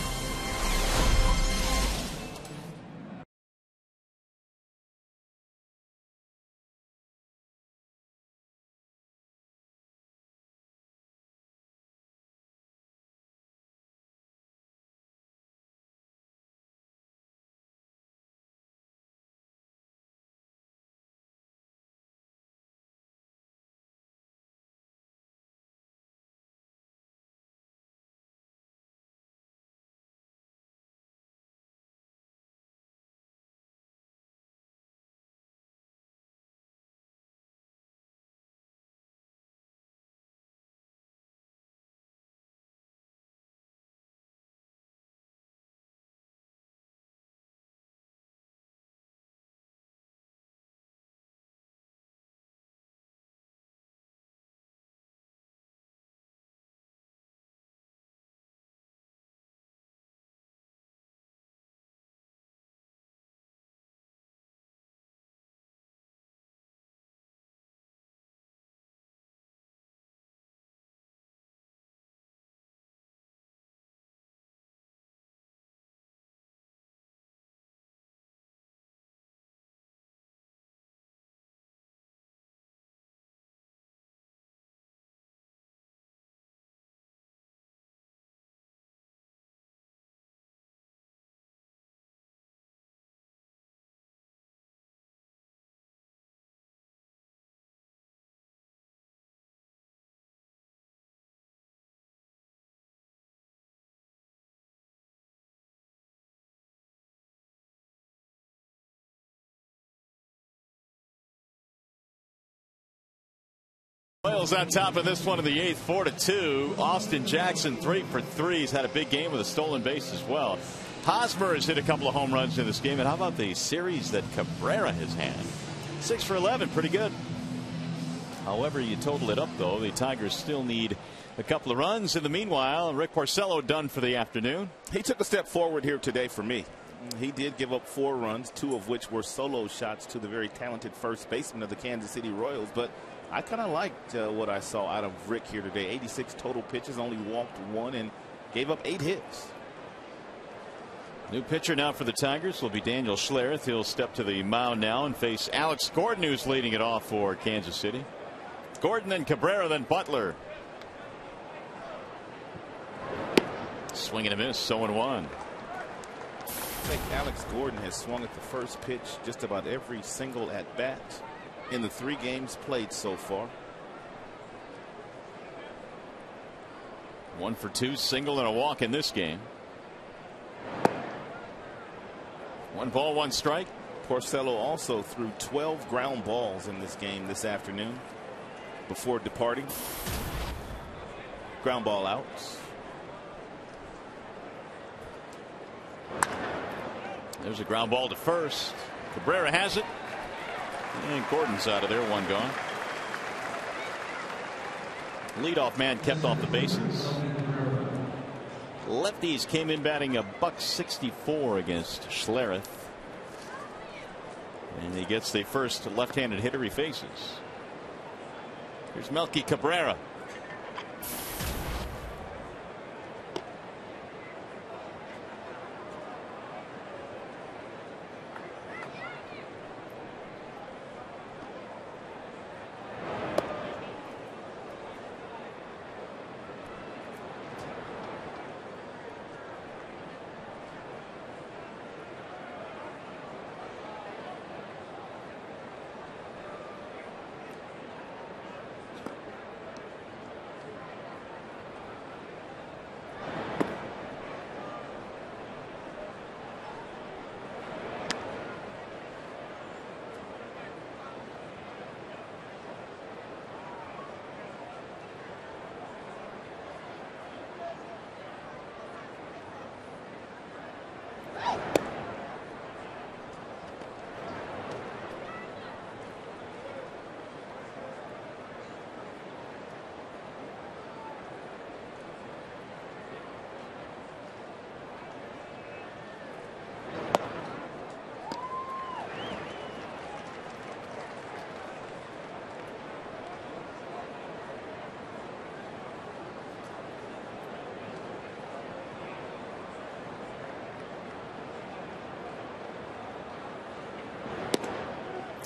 Royals on top of this one in the 8th, 4-2. Austin Jackson 3 for 3. He's had a big game with a stolen base as well. Hosmer has hit a couple of home runs in this game. And how about the series that Cabrera has had? 6 for 11, pretty good. However, you total it up, though, the Tigers still need a couple of runs. In the meanwhile, Rick Porcello done for the afternoon. He took a step forward here today for me. He did give up 4 runs, 2 of which were solo shots to the very talented first baseman of the Kansas City Royals. But I kind of liked what I saw out of Rick here today. 86 total pitches, only walked 1 and gave up 8 hits. New pitcher now for the Tigers will be Daniel Schlereth. He'll step to the mound now and face Alex Gordon, who's leading it off for Kansas City. Gordon, then Cabrera, then Butler. Swing and a miss, 0-1. I think Alex Gordon has swung at the first pitch just about every single at bat in the 3 games played so far. 1 for 2, single and a walk in this game. 1 ball, 1 strike. Porcello also threw 12 ground balls in this game this afternoon before departing. Ground ball outs. There's a ground ball to first. Cabrera has it. And Gordon's out of there, 1 gone. Leadoff man kept off the bases. Lefties came in batting $164 against Schlereth. And he gets the first left-handed hitter he faces. Here's Melky Cabrera.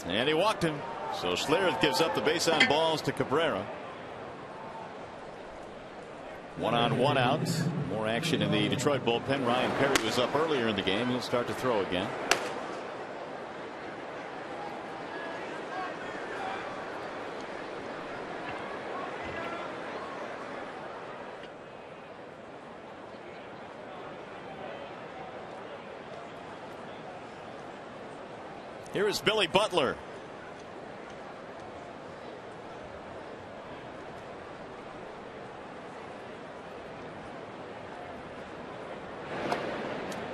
And he walked him. So Schlereth gives up the base on balls to Cabrera. 1 on, 1 out. More action in the Detroit bullpen. Ryan Perry was up earlier in the game. He'll start to throw again. Here is Billy Butler.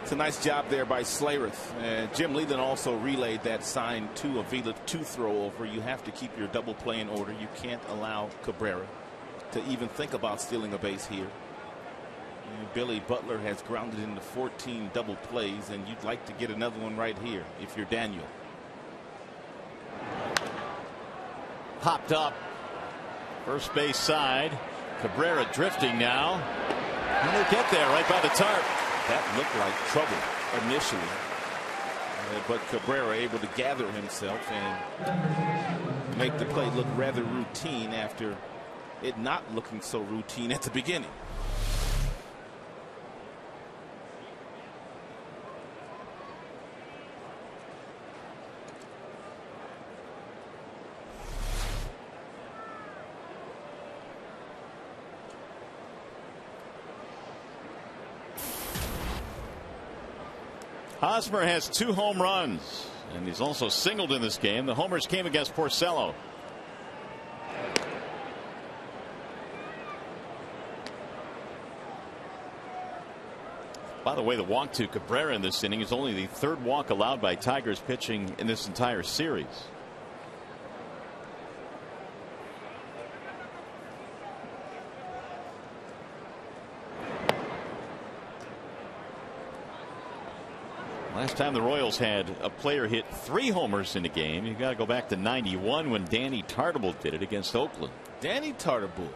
It's a nice job there by Schlereth. Jim Leland also relayed that sign to Avila to throw over. You have to keep your double play in order. You can't allow Cabrera to even think about stealing a base here. Billy Butler has grounded into 14 double plays, and you'd like to get another one right here if you're Daniel. Popped up. First base side. Cabrera drifting now. And he'll get there right by the tarp. That looked like trouble initially. But Cabrera able to gather himself and make the play look rather routine after it not looking so routine at the beginning. Hosmer has 2 home runs, and he's also singled in this game. The homers came against Porcello. the way, the walk to Cabrera in this inning is only the third walk allowed by Tigers pitching in this entire series. Last time the Royals had a player hit 3 homers in a game, you got to go back to '91 when Danny Tartabull did it against Oakland. Danny Tartabull.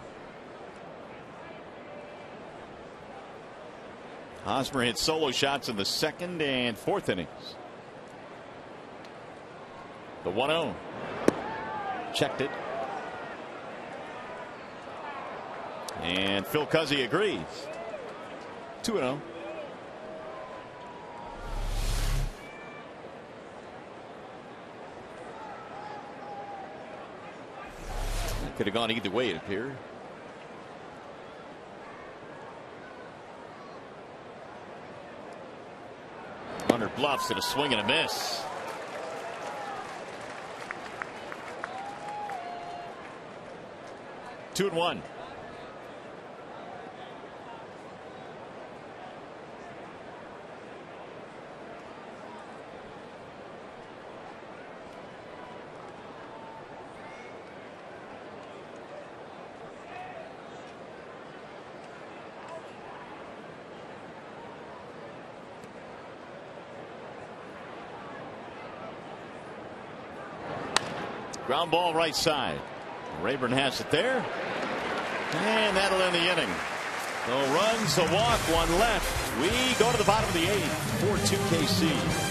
Hosmer hit solo shots in the 2nd and 4th innings. The 1-0. Checked it. And Phil Cuzzy agrees. 2-0. Could have gone either way, it appeared. Runner bluffs at a swing and a miss. Two and one. Ground ball right side. Rayburn has it there. And that'll end the inning. No runs, a walk, 1 left. We go to the bottom of the 8th. 4-2 KC.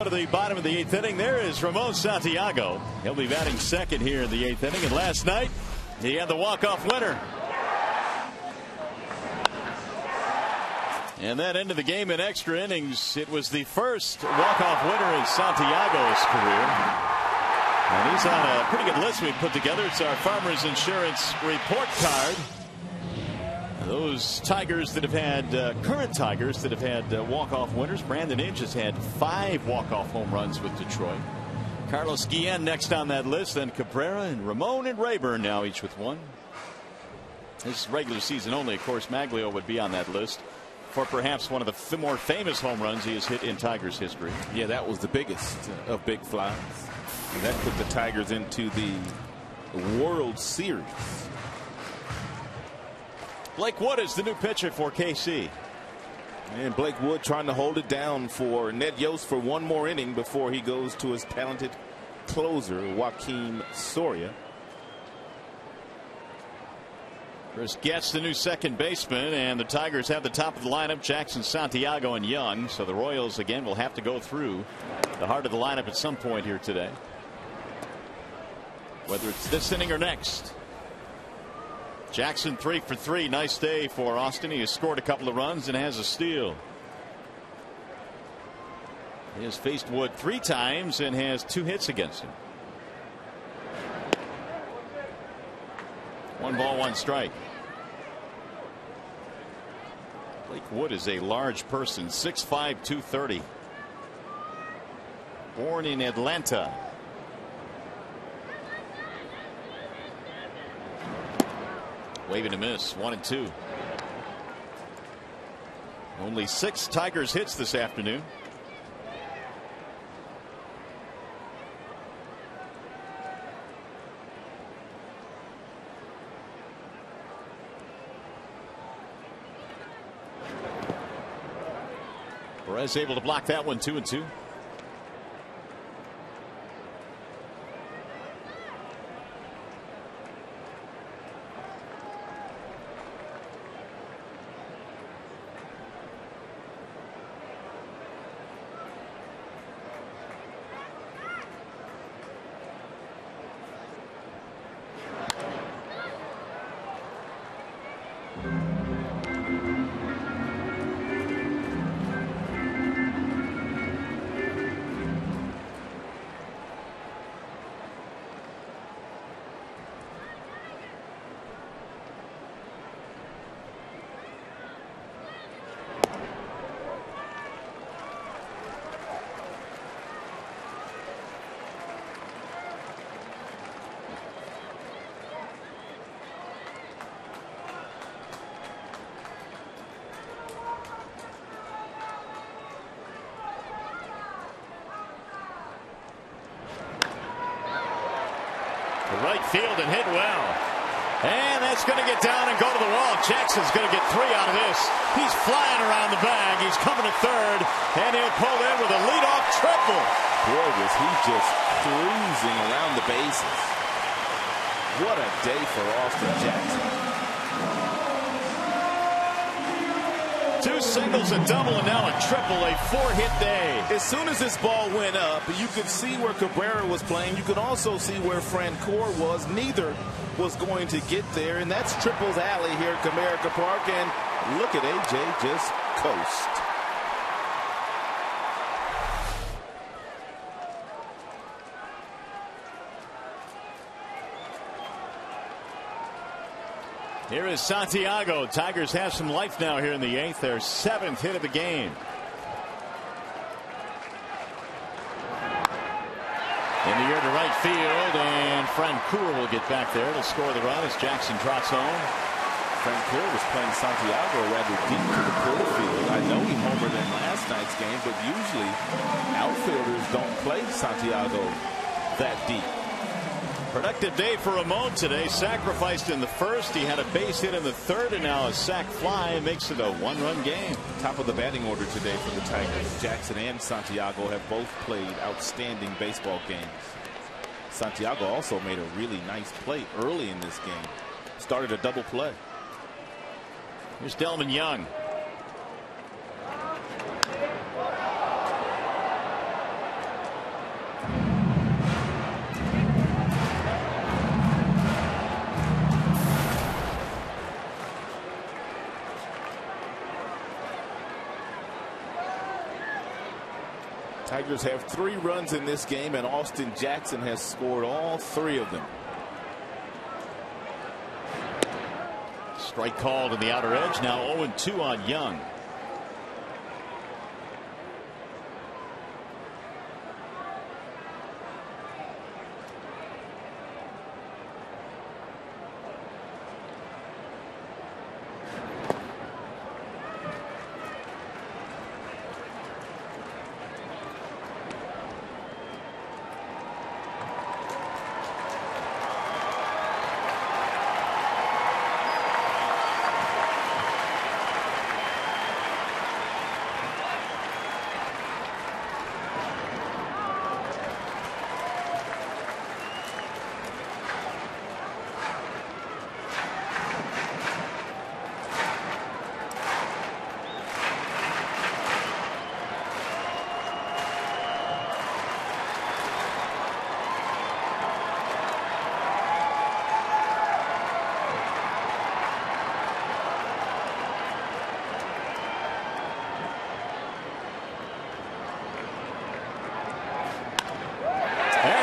To the bottom of the 8th inning, there is Ramon Santiago. He'll be batting second here in the 8th inning. And last night, he had the walk-off winner. And that ended the game in extra innings. It was the first walk-off winner in Santiago's career. And he's on a pretty good list we put together. It's our Farmers Insurance report card. Those Tigers that have had current Tigers that have had walk-off winners. Brandon Inge has had 5 walk-off home runs with Detroit. Carlos Guillen next on that list. Then Cabrera and Ramon and Rayburn now each with 1. This is regular season only. Of course, Maglio would be on that list for perhaps one of the more famous home runs he has hit in Tigers history. Yeah, that was the biggest of big flies. And that put the Tigers into the World Series. Blake Wood is the new pitcher for KC. And Blake Wood trying to hold it down for Ned Yost for 1 more inning before he goes to his talented closer, Joaquin Soria. Chris Getz, the new second baseman, and the Tigers have the top of the lineup, Jackson, Santiago, and Young. So the Royals again will have to go through the heart of the lineup at some point here today. whether it's this inning or next. Jackson 3 for 3. Nice day for Austin. He has scored a couple of runs and has a steal. He has faced Wood 3 times and has 2 hits against him. 1 ball, 1 strike. Blake Wood is a large person, 6'5", 230. Born in Atlanta. Waving a miss, 1-2. Only 6 Tigers hits this afternoon. Perez able to block that one, 2-2. Right field and hit well. And that's going to get down and go to the wall. Jackson's going to get 3 out of this. He's flying around the bag. He's coming to third. And he'll pull in with a leadoff triple. Boy, was he just cruising around the bases. What a day for Austin Jackson. 2 singles, a double, and now a triple, a 4-hit day. As soon as this ball went up, you could see where Cabrera was playing. You could also see where Francoeur was. Neither was going to get there, and that's triples alley here at Comerica Park. And look at AJ just coast. Here is Santiago. Tigers have some life now here in the 8th. Their 7th hit of the game. In the air to right field, and Francoeur will get back there to score the run as Jackson trots home. Francoeur was playing Santiago rather deep to the pull field. I know he homered in last night's game, but usually outfielders don't play Santiago that deep. Productive day for Ramon today. Sacrificed in the 1st. He had a base hit in the 3rd, and now a sac fly makes it a 1-run game. Top of the batting order today for the Tigers. Jackson and Santiago have both played outstanding baseball games. Santiago also made a really nice play early in this game. Started a double play. Here's Delman Young. Tigers have 3 runs in this game, and Austin Jackson has scored all 3 of them. Strike called to the outer edge. Now 0-2 on Young.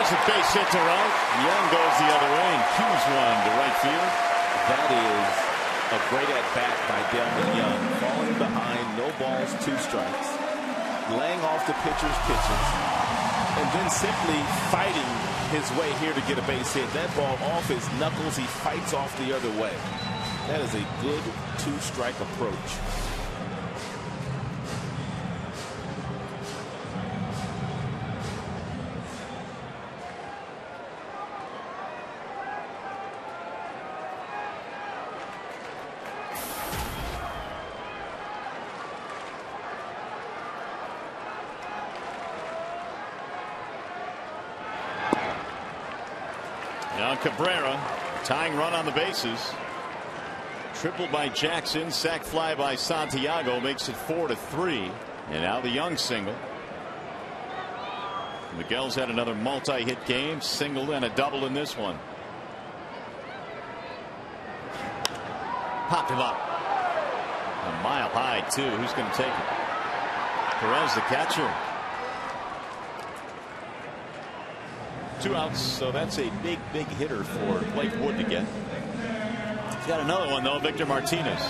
There's a base hit to right. Young goes the other way and cues one to right field. That is a great at-bat by Delman Young. Falling behind, no balls, 2 strikes. Laying off the pitcher's pitches. And then simply fighting his way here to get a base hit. That ball off his knuckles. He fights off the other way. That is a good 2-strike approach. Now Cabrera, tying run on the bases. Triple by Jackson, sac fly by Santiago makes it 4-3. And now the Young single. Miguel's had another multi-hit game, single and a double in this one. Popped him up. A mile high too. Who's going to take it? Perez, the catcher. 2 outs, so that's a big hitter for Blake Wood to get. He's got another one though, Victor Martinez.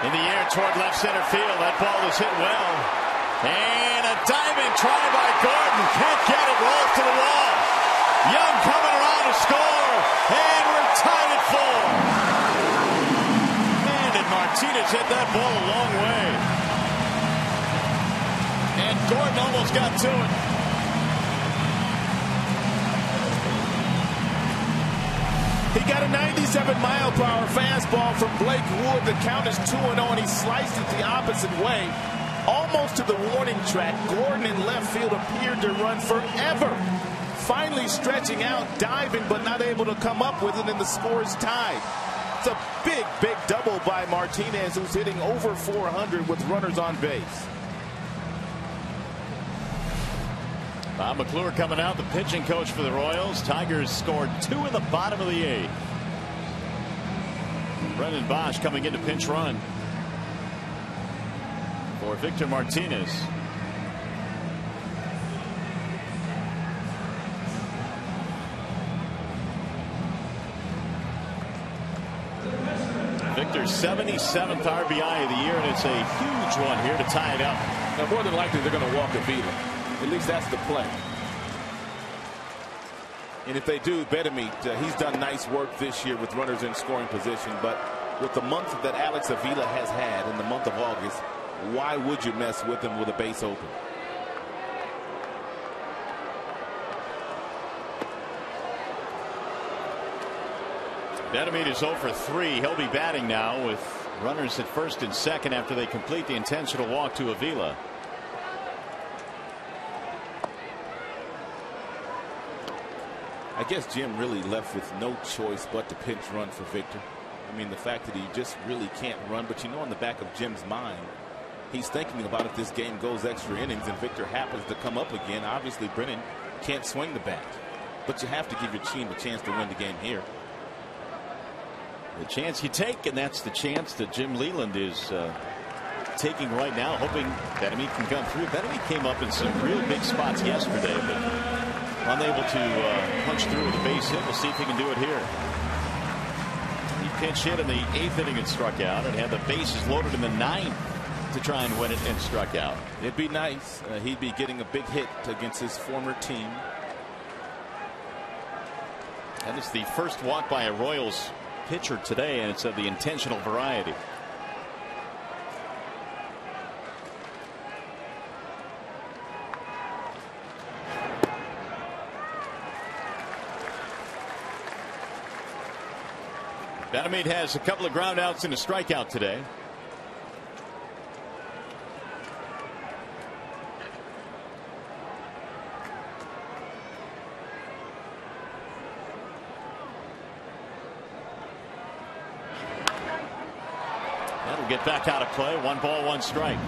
In the air toward left center field. That ball is hit well. And a diving try by Gordon. Can't get it. Rolls to the wall. Young coming around to score. And we're tied at 4. Man, did Martinez hit that ball a long way. And Gordon almost got to it. He got a 97-mile-per-hour fastball from Blake Wood. The count is 2-0, and he sliced it the opposite way, almost to the warning track. Gordon in left field appeared to run forever. Finally stretching out, diving, but not able to come up with it, and the score is tied. It's a big double by Martinez, who's hitting over 400 with runners on base. Bob McClure coming out, the pitching coach for the Royals. Tigers scored 2 in the bottom of the 8th. Brendan Bosch coming in to pinch run for Victor Martinez. Victor's 77th RBI of the year, and it's a huge one here to tie it up. Now, more than likely, they're going to walk Avila. At least that's the play. And if they do, Betemit, he's done nice work this year with runners in scoring position. But with the month that Alex Avila has had in the month of August, why would you mess with him with a base open? Betemit is 0 for 3. He'll be batting now with runners at first and second after they complete the intentional walk to Avila. I guess Jim really left with no choice but to pinch run for Victor. I mean, the fact that he just really can't run, but you know, in the back of Jim's mind, he's thinking about if this game goes extra innings and Victor happens to come up again. Obviously, Brennan can't swing the bat, but you have to give your team a chance to win the game here. The chance you take, and that's the chance that Jim Leland is taking right now, hoping Bettamy can come through. Bettamy came up in some real big spots yesterday, but unable to punch through with a base hit. We'll see if he can do it here. He pinch hit in the 8th inning and struck out, and had the bases loaded in the 9th to try and win it and struck out. It'd be nice. He'd be getting a big hit against his former team. That is the first walk by a Royals pitcher today, and it's of the intentional variety. Bettamy has a couple of ground outs and a strikeout today. That'll get back out of play. 1 ball, 1 strike.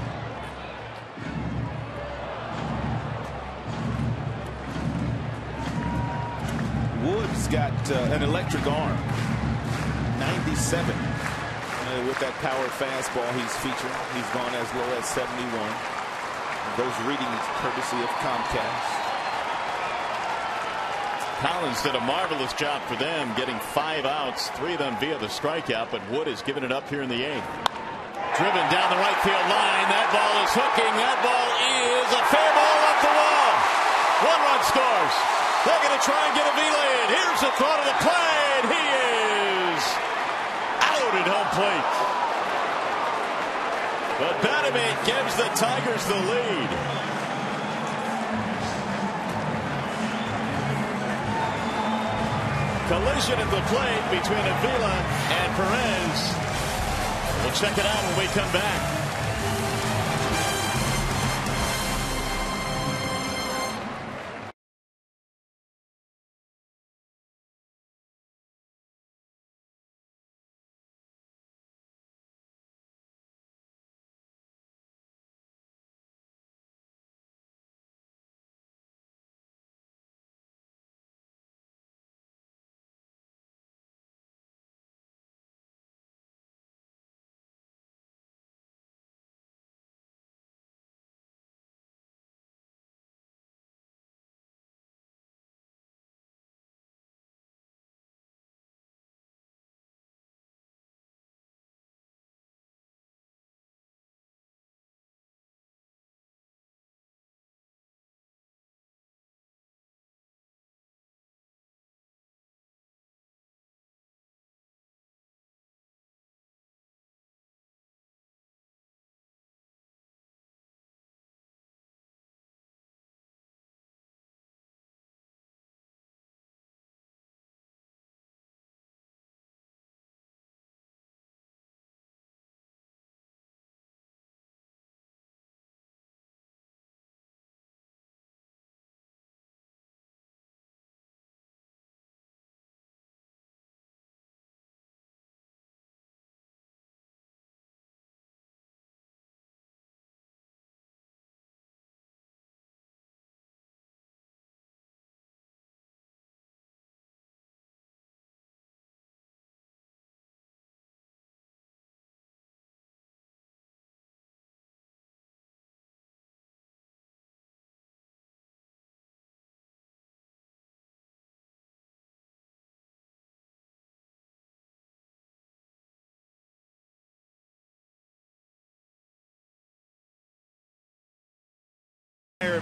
Wood's got an electric arm. 97 with that power fastball he's featuring. He's gone as low as 71. Those readings courtesy of Comcast. Collins did a marvelous job for them, getting 5 outs, 3 of them via the strikeout, but Wood has given it up here in the 8th. Driven down the right field line. That ball is hooking. That ball is a fair ball up the wall. 1 run scores. They're going to try and get Avila in. Here's the throw to the plate. He is out at home plate. But Bettamy gives the Tigers the lead. Collision at the plate between Avila and Perez. We'll check it out when we come back.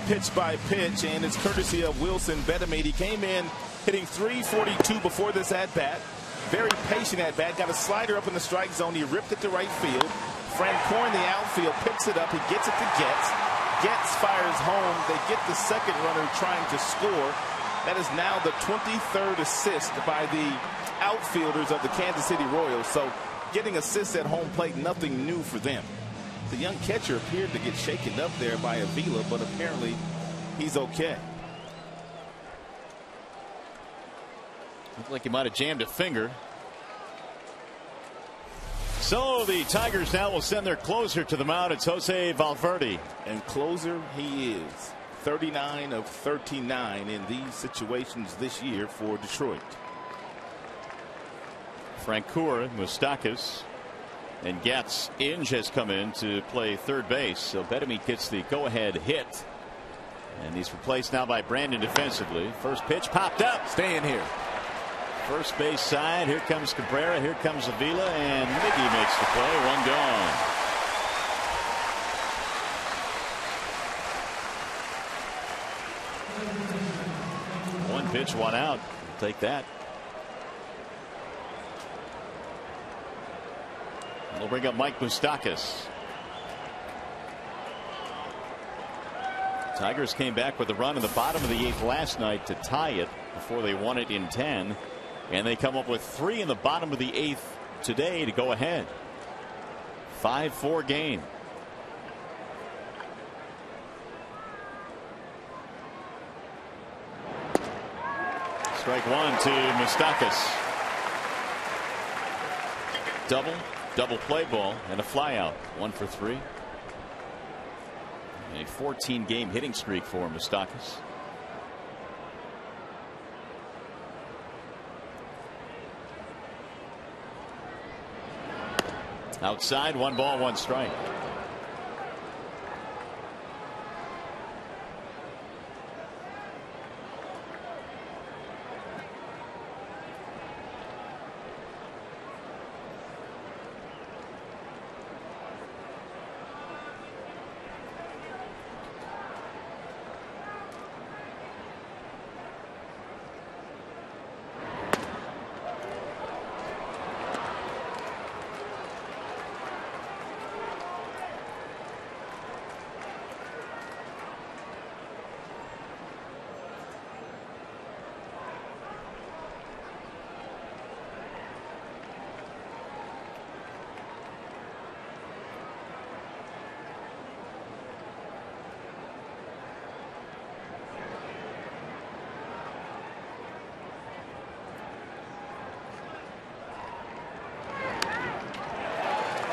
Pitch by pitch, and it's courtesy of Wilson Bettamy. He came in hitting .342 before this at bat. Very patient at bat. Got a slider up in the strike zone. He ripped it to right field. Francoeur in the outfield picks it up. He gets it to Getz. Getz fires home. They get the second runner trying to score. That is now the 23rd assist by the outfielders of the Kansas City Royals. So getting assists at home plate, nothing new for them. The young catcher appeared to get shaken up there by Avila, but apparently he's okay. Looked like he might have jammed a finger. So the Tigers now will send their closer to the mound. It's Jose Valverde. And closer he is. 39 of 39 in these situations this year for Detroit. Francoeur, Moustakas, and Getz. Inge has come in to play third base. So Betemit gets the go-ahead hit. And he's replaced now by Brandon defensively. First pitch popped up. Staying here. First base side. Here comes Cabrera. Here comes Avila. And Miggy makes the play. One gone. One pitch, one out. We'll take that. We'll bring up Mike Moustakas. Tigers came back with a run in the bottom of the 8th last night to tie it before they won it in 10. And they come up with 3 in the bottom of the 8th today to go ahead. 5-4 game. Strike one to Moustakas. Double play ball and a flyout. 1 for 3. A 14-game hitting streak for Moustakas. Outside, 1 ball, 1 strike.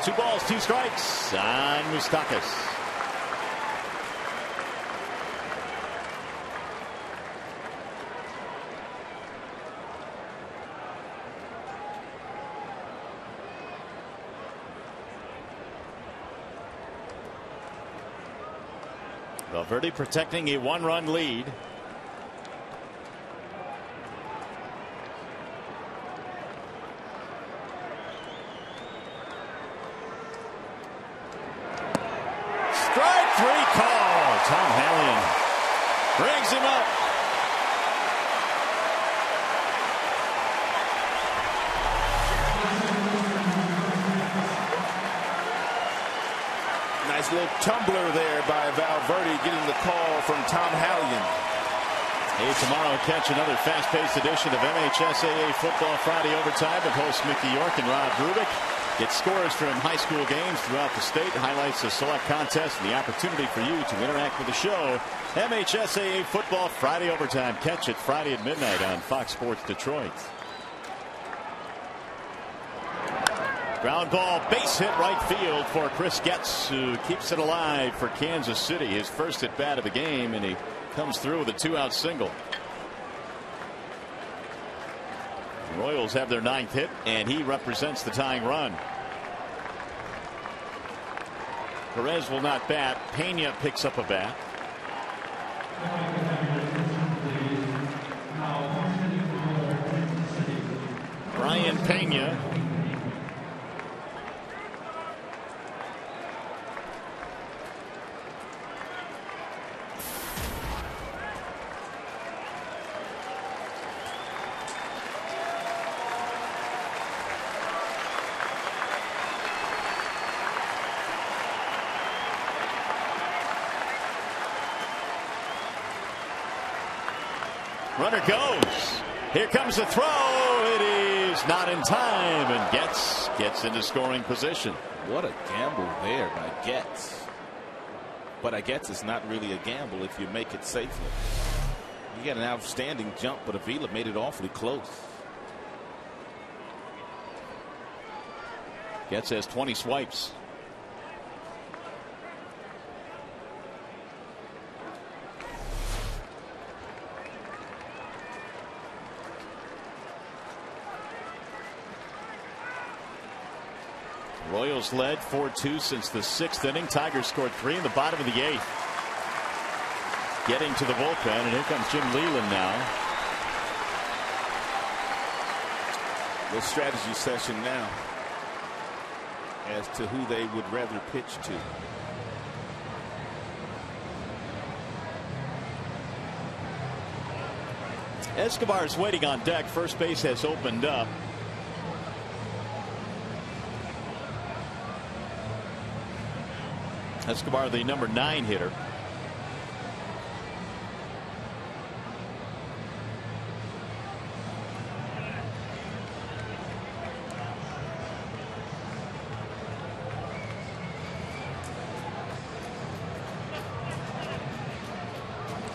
Two balls, 2 strikes on Moustakas. Valverde protecting a 1-run lead. Tom Hallion brings him up. Nice little tumbler there by Valverde, getting the call from Tom Hallion. Hey, tomorrow catch another fast-paced edition of MHSAA Football Friday Overtime with hosts Mickey York and Rob Rubik. Get scores from high school games throughout the state, highlights of select contests, and the opportunity for you to interact with the show. MHSAA Football Friday Overtime. Catch it Friday at midnight on Fox Sports Detroit. Ground ball, base hit right field for Chris Getz, who keeps it alive for Kansas City. His first at bat of the game, and he comes through with a 2-out single. The Royals have their 9th hit, and he represents the tying run. Perez will not bat. Pena picks up a bat. Brian Pena. Runner goes. Here comes the throw. It is not in time, and gets into scoring position. What a gamble there by Getz. But I guess it's not really a gamble if you make it safely. You got an outstanding jump, but Avila made it awfully close. Getz has 20 swipes. Royals led 4-2 since the 6th inning. Tigers scored 3 in the bottom of the 8th. Getting to the bullpen, and here comes Jim Leyland now. The strategy session now as to who they would rather pitch to. Escobar's waiting on deck. First base has opened up. Escobar, the number 9 hitter.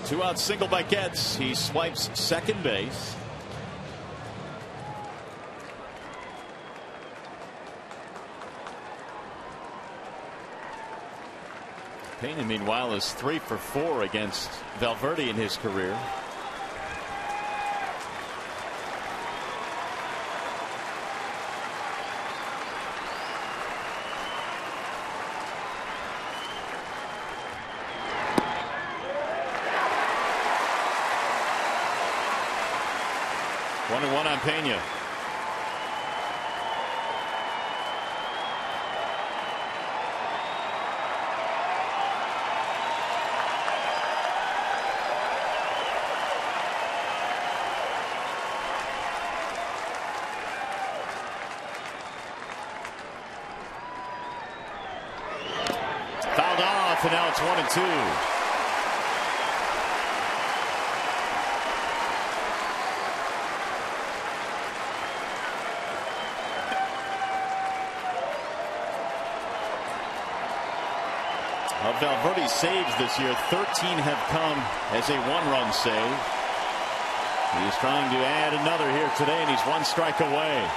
Two-out single by Getz. He swipes second base. Pena, meanwhile, is 3 for 4 against Valverde in his career. One and one on Pena. Fouled off, and now it's 1-2. Of Valverde's saves this year, 13 have come as a one-run save. He's trying to add another here today, and he's one strike away.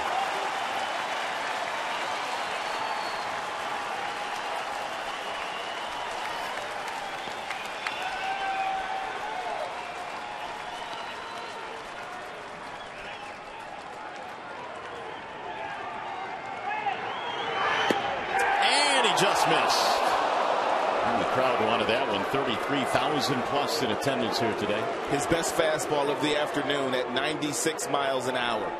And he just missed. The crowd wanted that one. 33,000 plus in attendance here today. His best fastball of the afternoon at 96 miles an hour.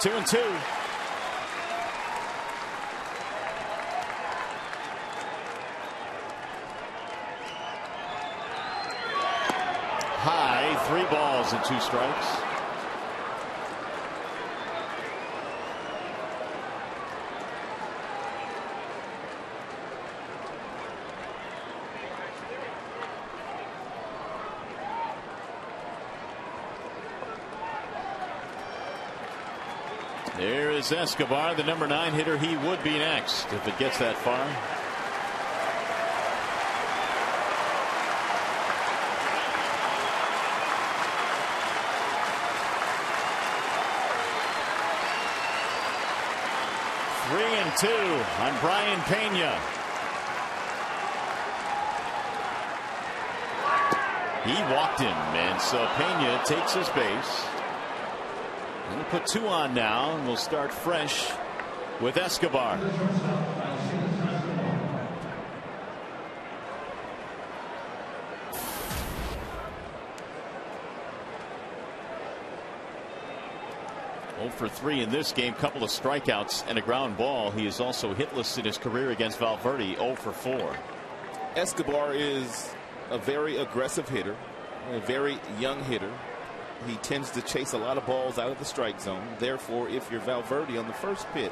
Two and two. High, 3 balls and 2 strikes. There is Escobar, the number 9 hitter. He would be next if it gets that far. Three and two on Brian Pena. He walked him, and so Pena takes his base. We'll put 2 on now, and we'll start fresh with Escobar. For 3 in this game, couple of strikeouts and a ground ball. He is also hitless in his career against Valverde, 0 for 4. Escobar is a very aggressive hitter, a very young hitter. He tends to chase a lot of balls out of the strike zone. Therefore, if you're Valverde on the first pitch,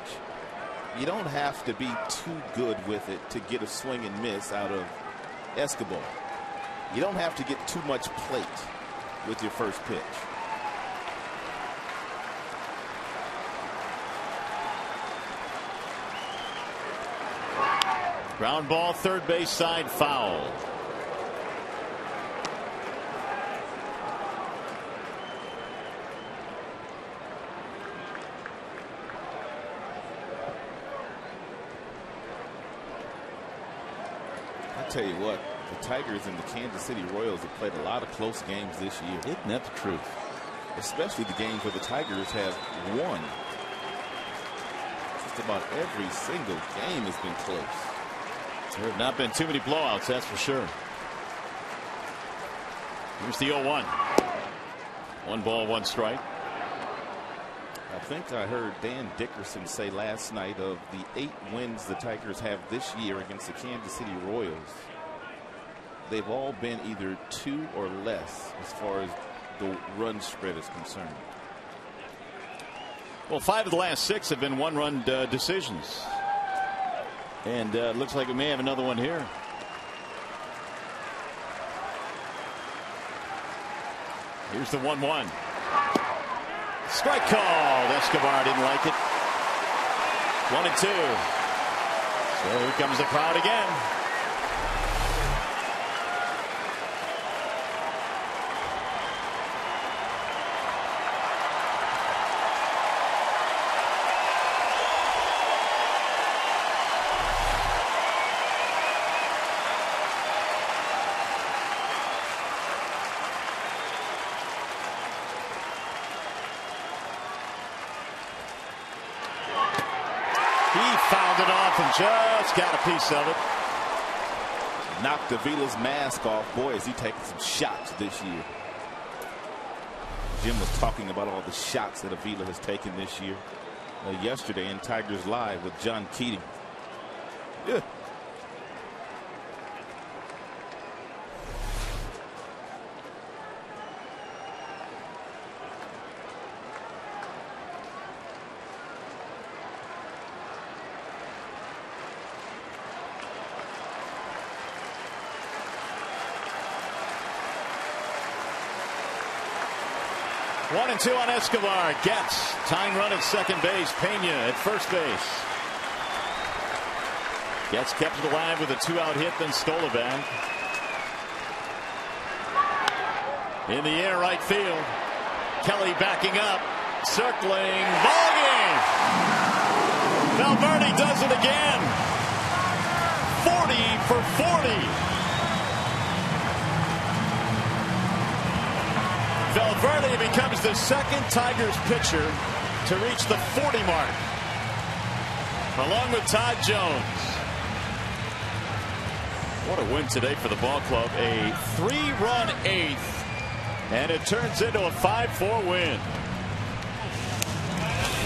you don't have to be too good with it to get a swing and miss out of Escobar. You don't have to get too much plate with your first pitch. Ground ball, third base side, foul. I tell you what, the Tigers and the Kansas City Royals have played a lot of close games this year. Isn't that the truth? Especially the games where the Tigers have won. Just about every single game has been close. There have not been too many blowouts, that's for sure. Here's the 0-1. 1 ball, 1 strike. I think I heard Dan Dickerson say last night of the 8 wins the Tigers have this year against the Kansas City Royals, they've all been either 2 or less as far as the run spread is concerned. Well, 5 of the last 6 have been 1-run decisions. And looks like we may have another one here. Here's the 1-1. Strike called. Escobar didn't like it. 1-2. So here comes the crowd again. Fouled it off and just got a piece of it. Knocked Avila's mask off. Boy, is he taking some shots this year. Jim was talking about all the shots that Avila has taken this year. Yesterday in Tigers Live with John Keating. Yeah. One and 2 on Escobar. Gets tying run at second base. Pena at first base. Gets kept it alive with a 2-out hit, then stole it back. In the air, right field. Kelly backing up, circling, ball game. Valverde does it again. 40 for 40. Valverde becomes the second Tigers pitcher to reach the 40 mark, along with Todd Jones. What a win today for the ball club. A 3-run 8th, and it turns into a 5-4 win.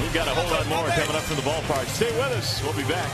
We've got a whole lot more coming up from the ballpark. Stay with us. We'll be back.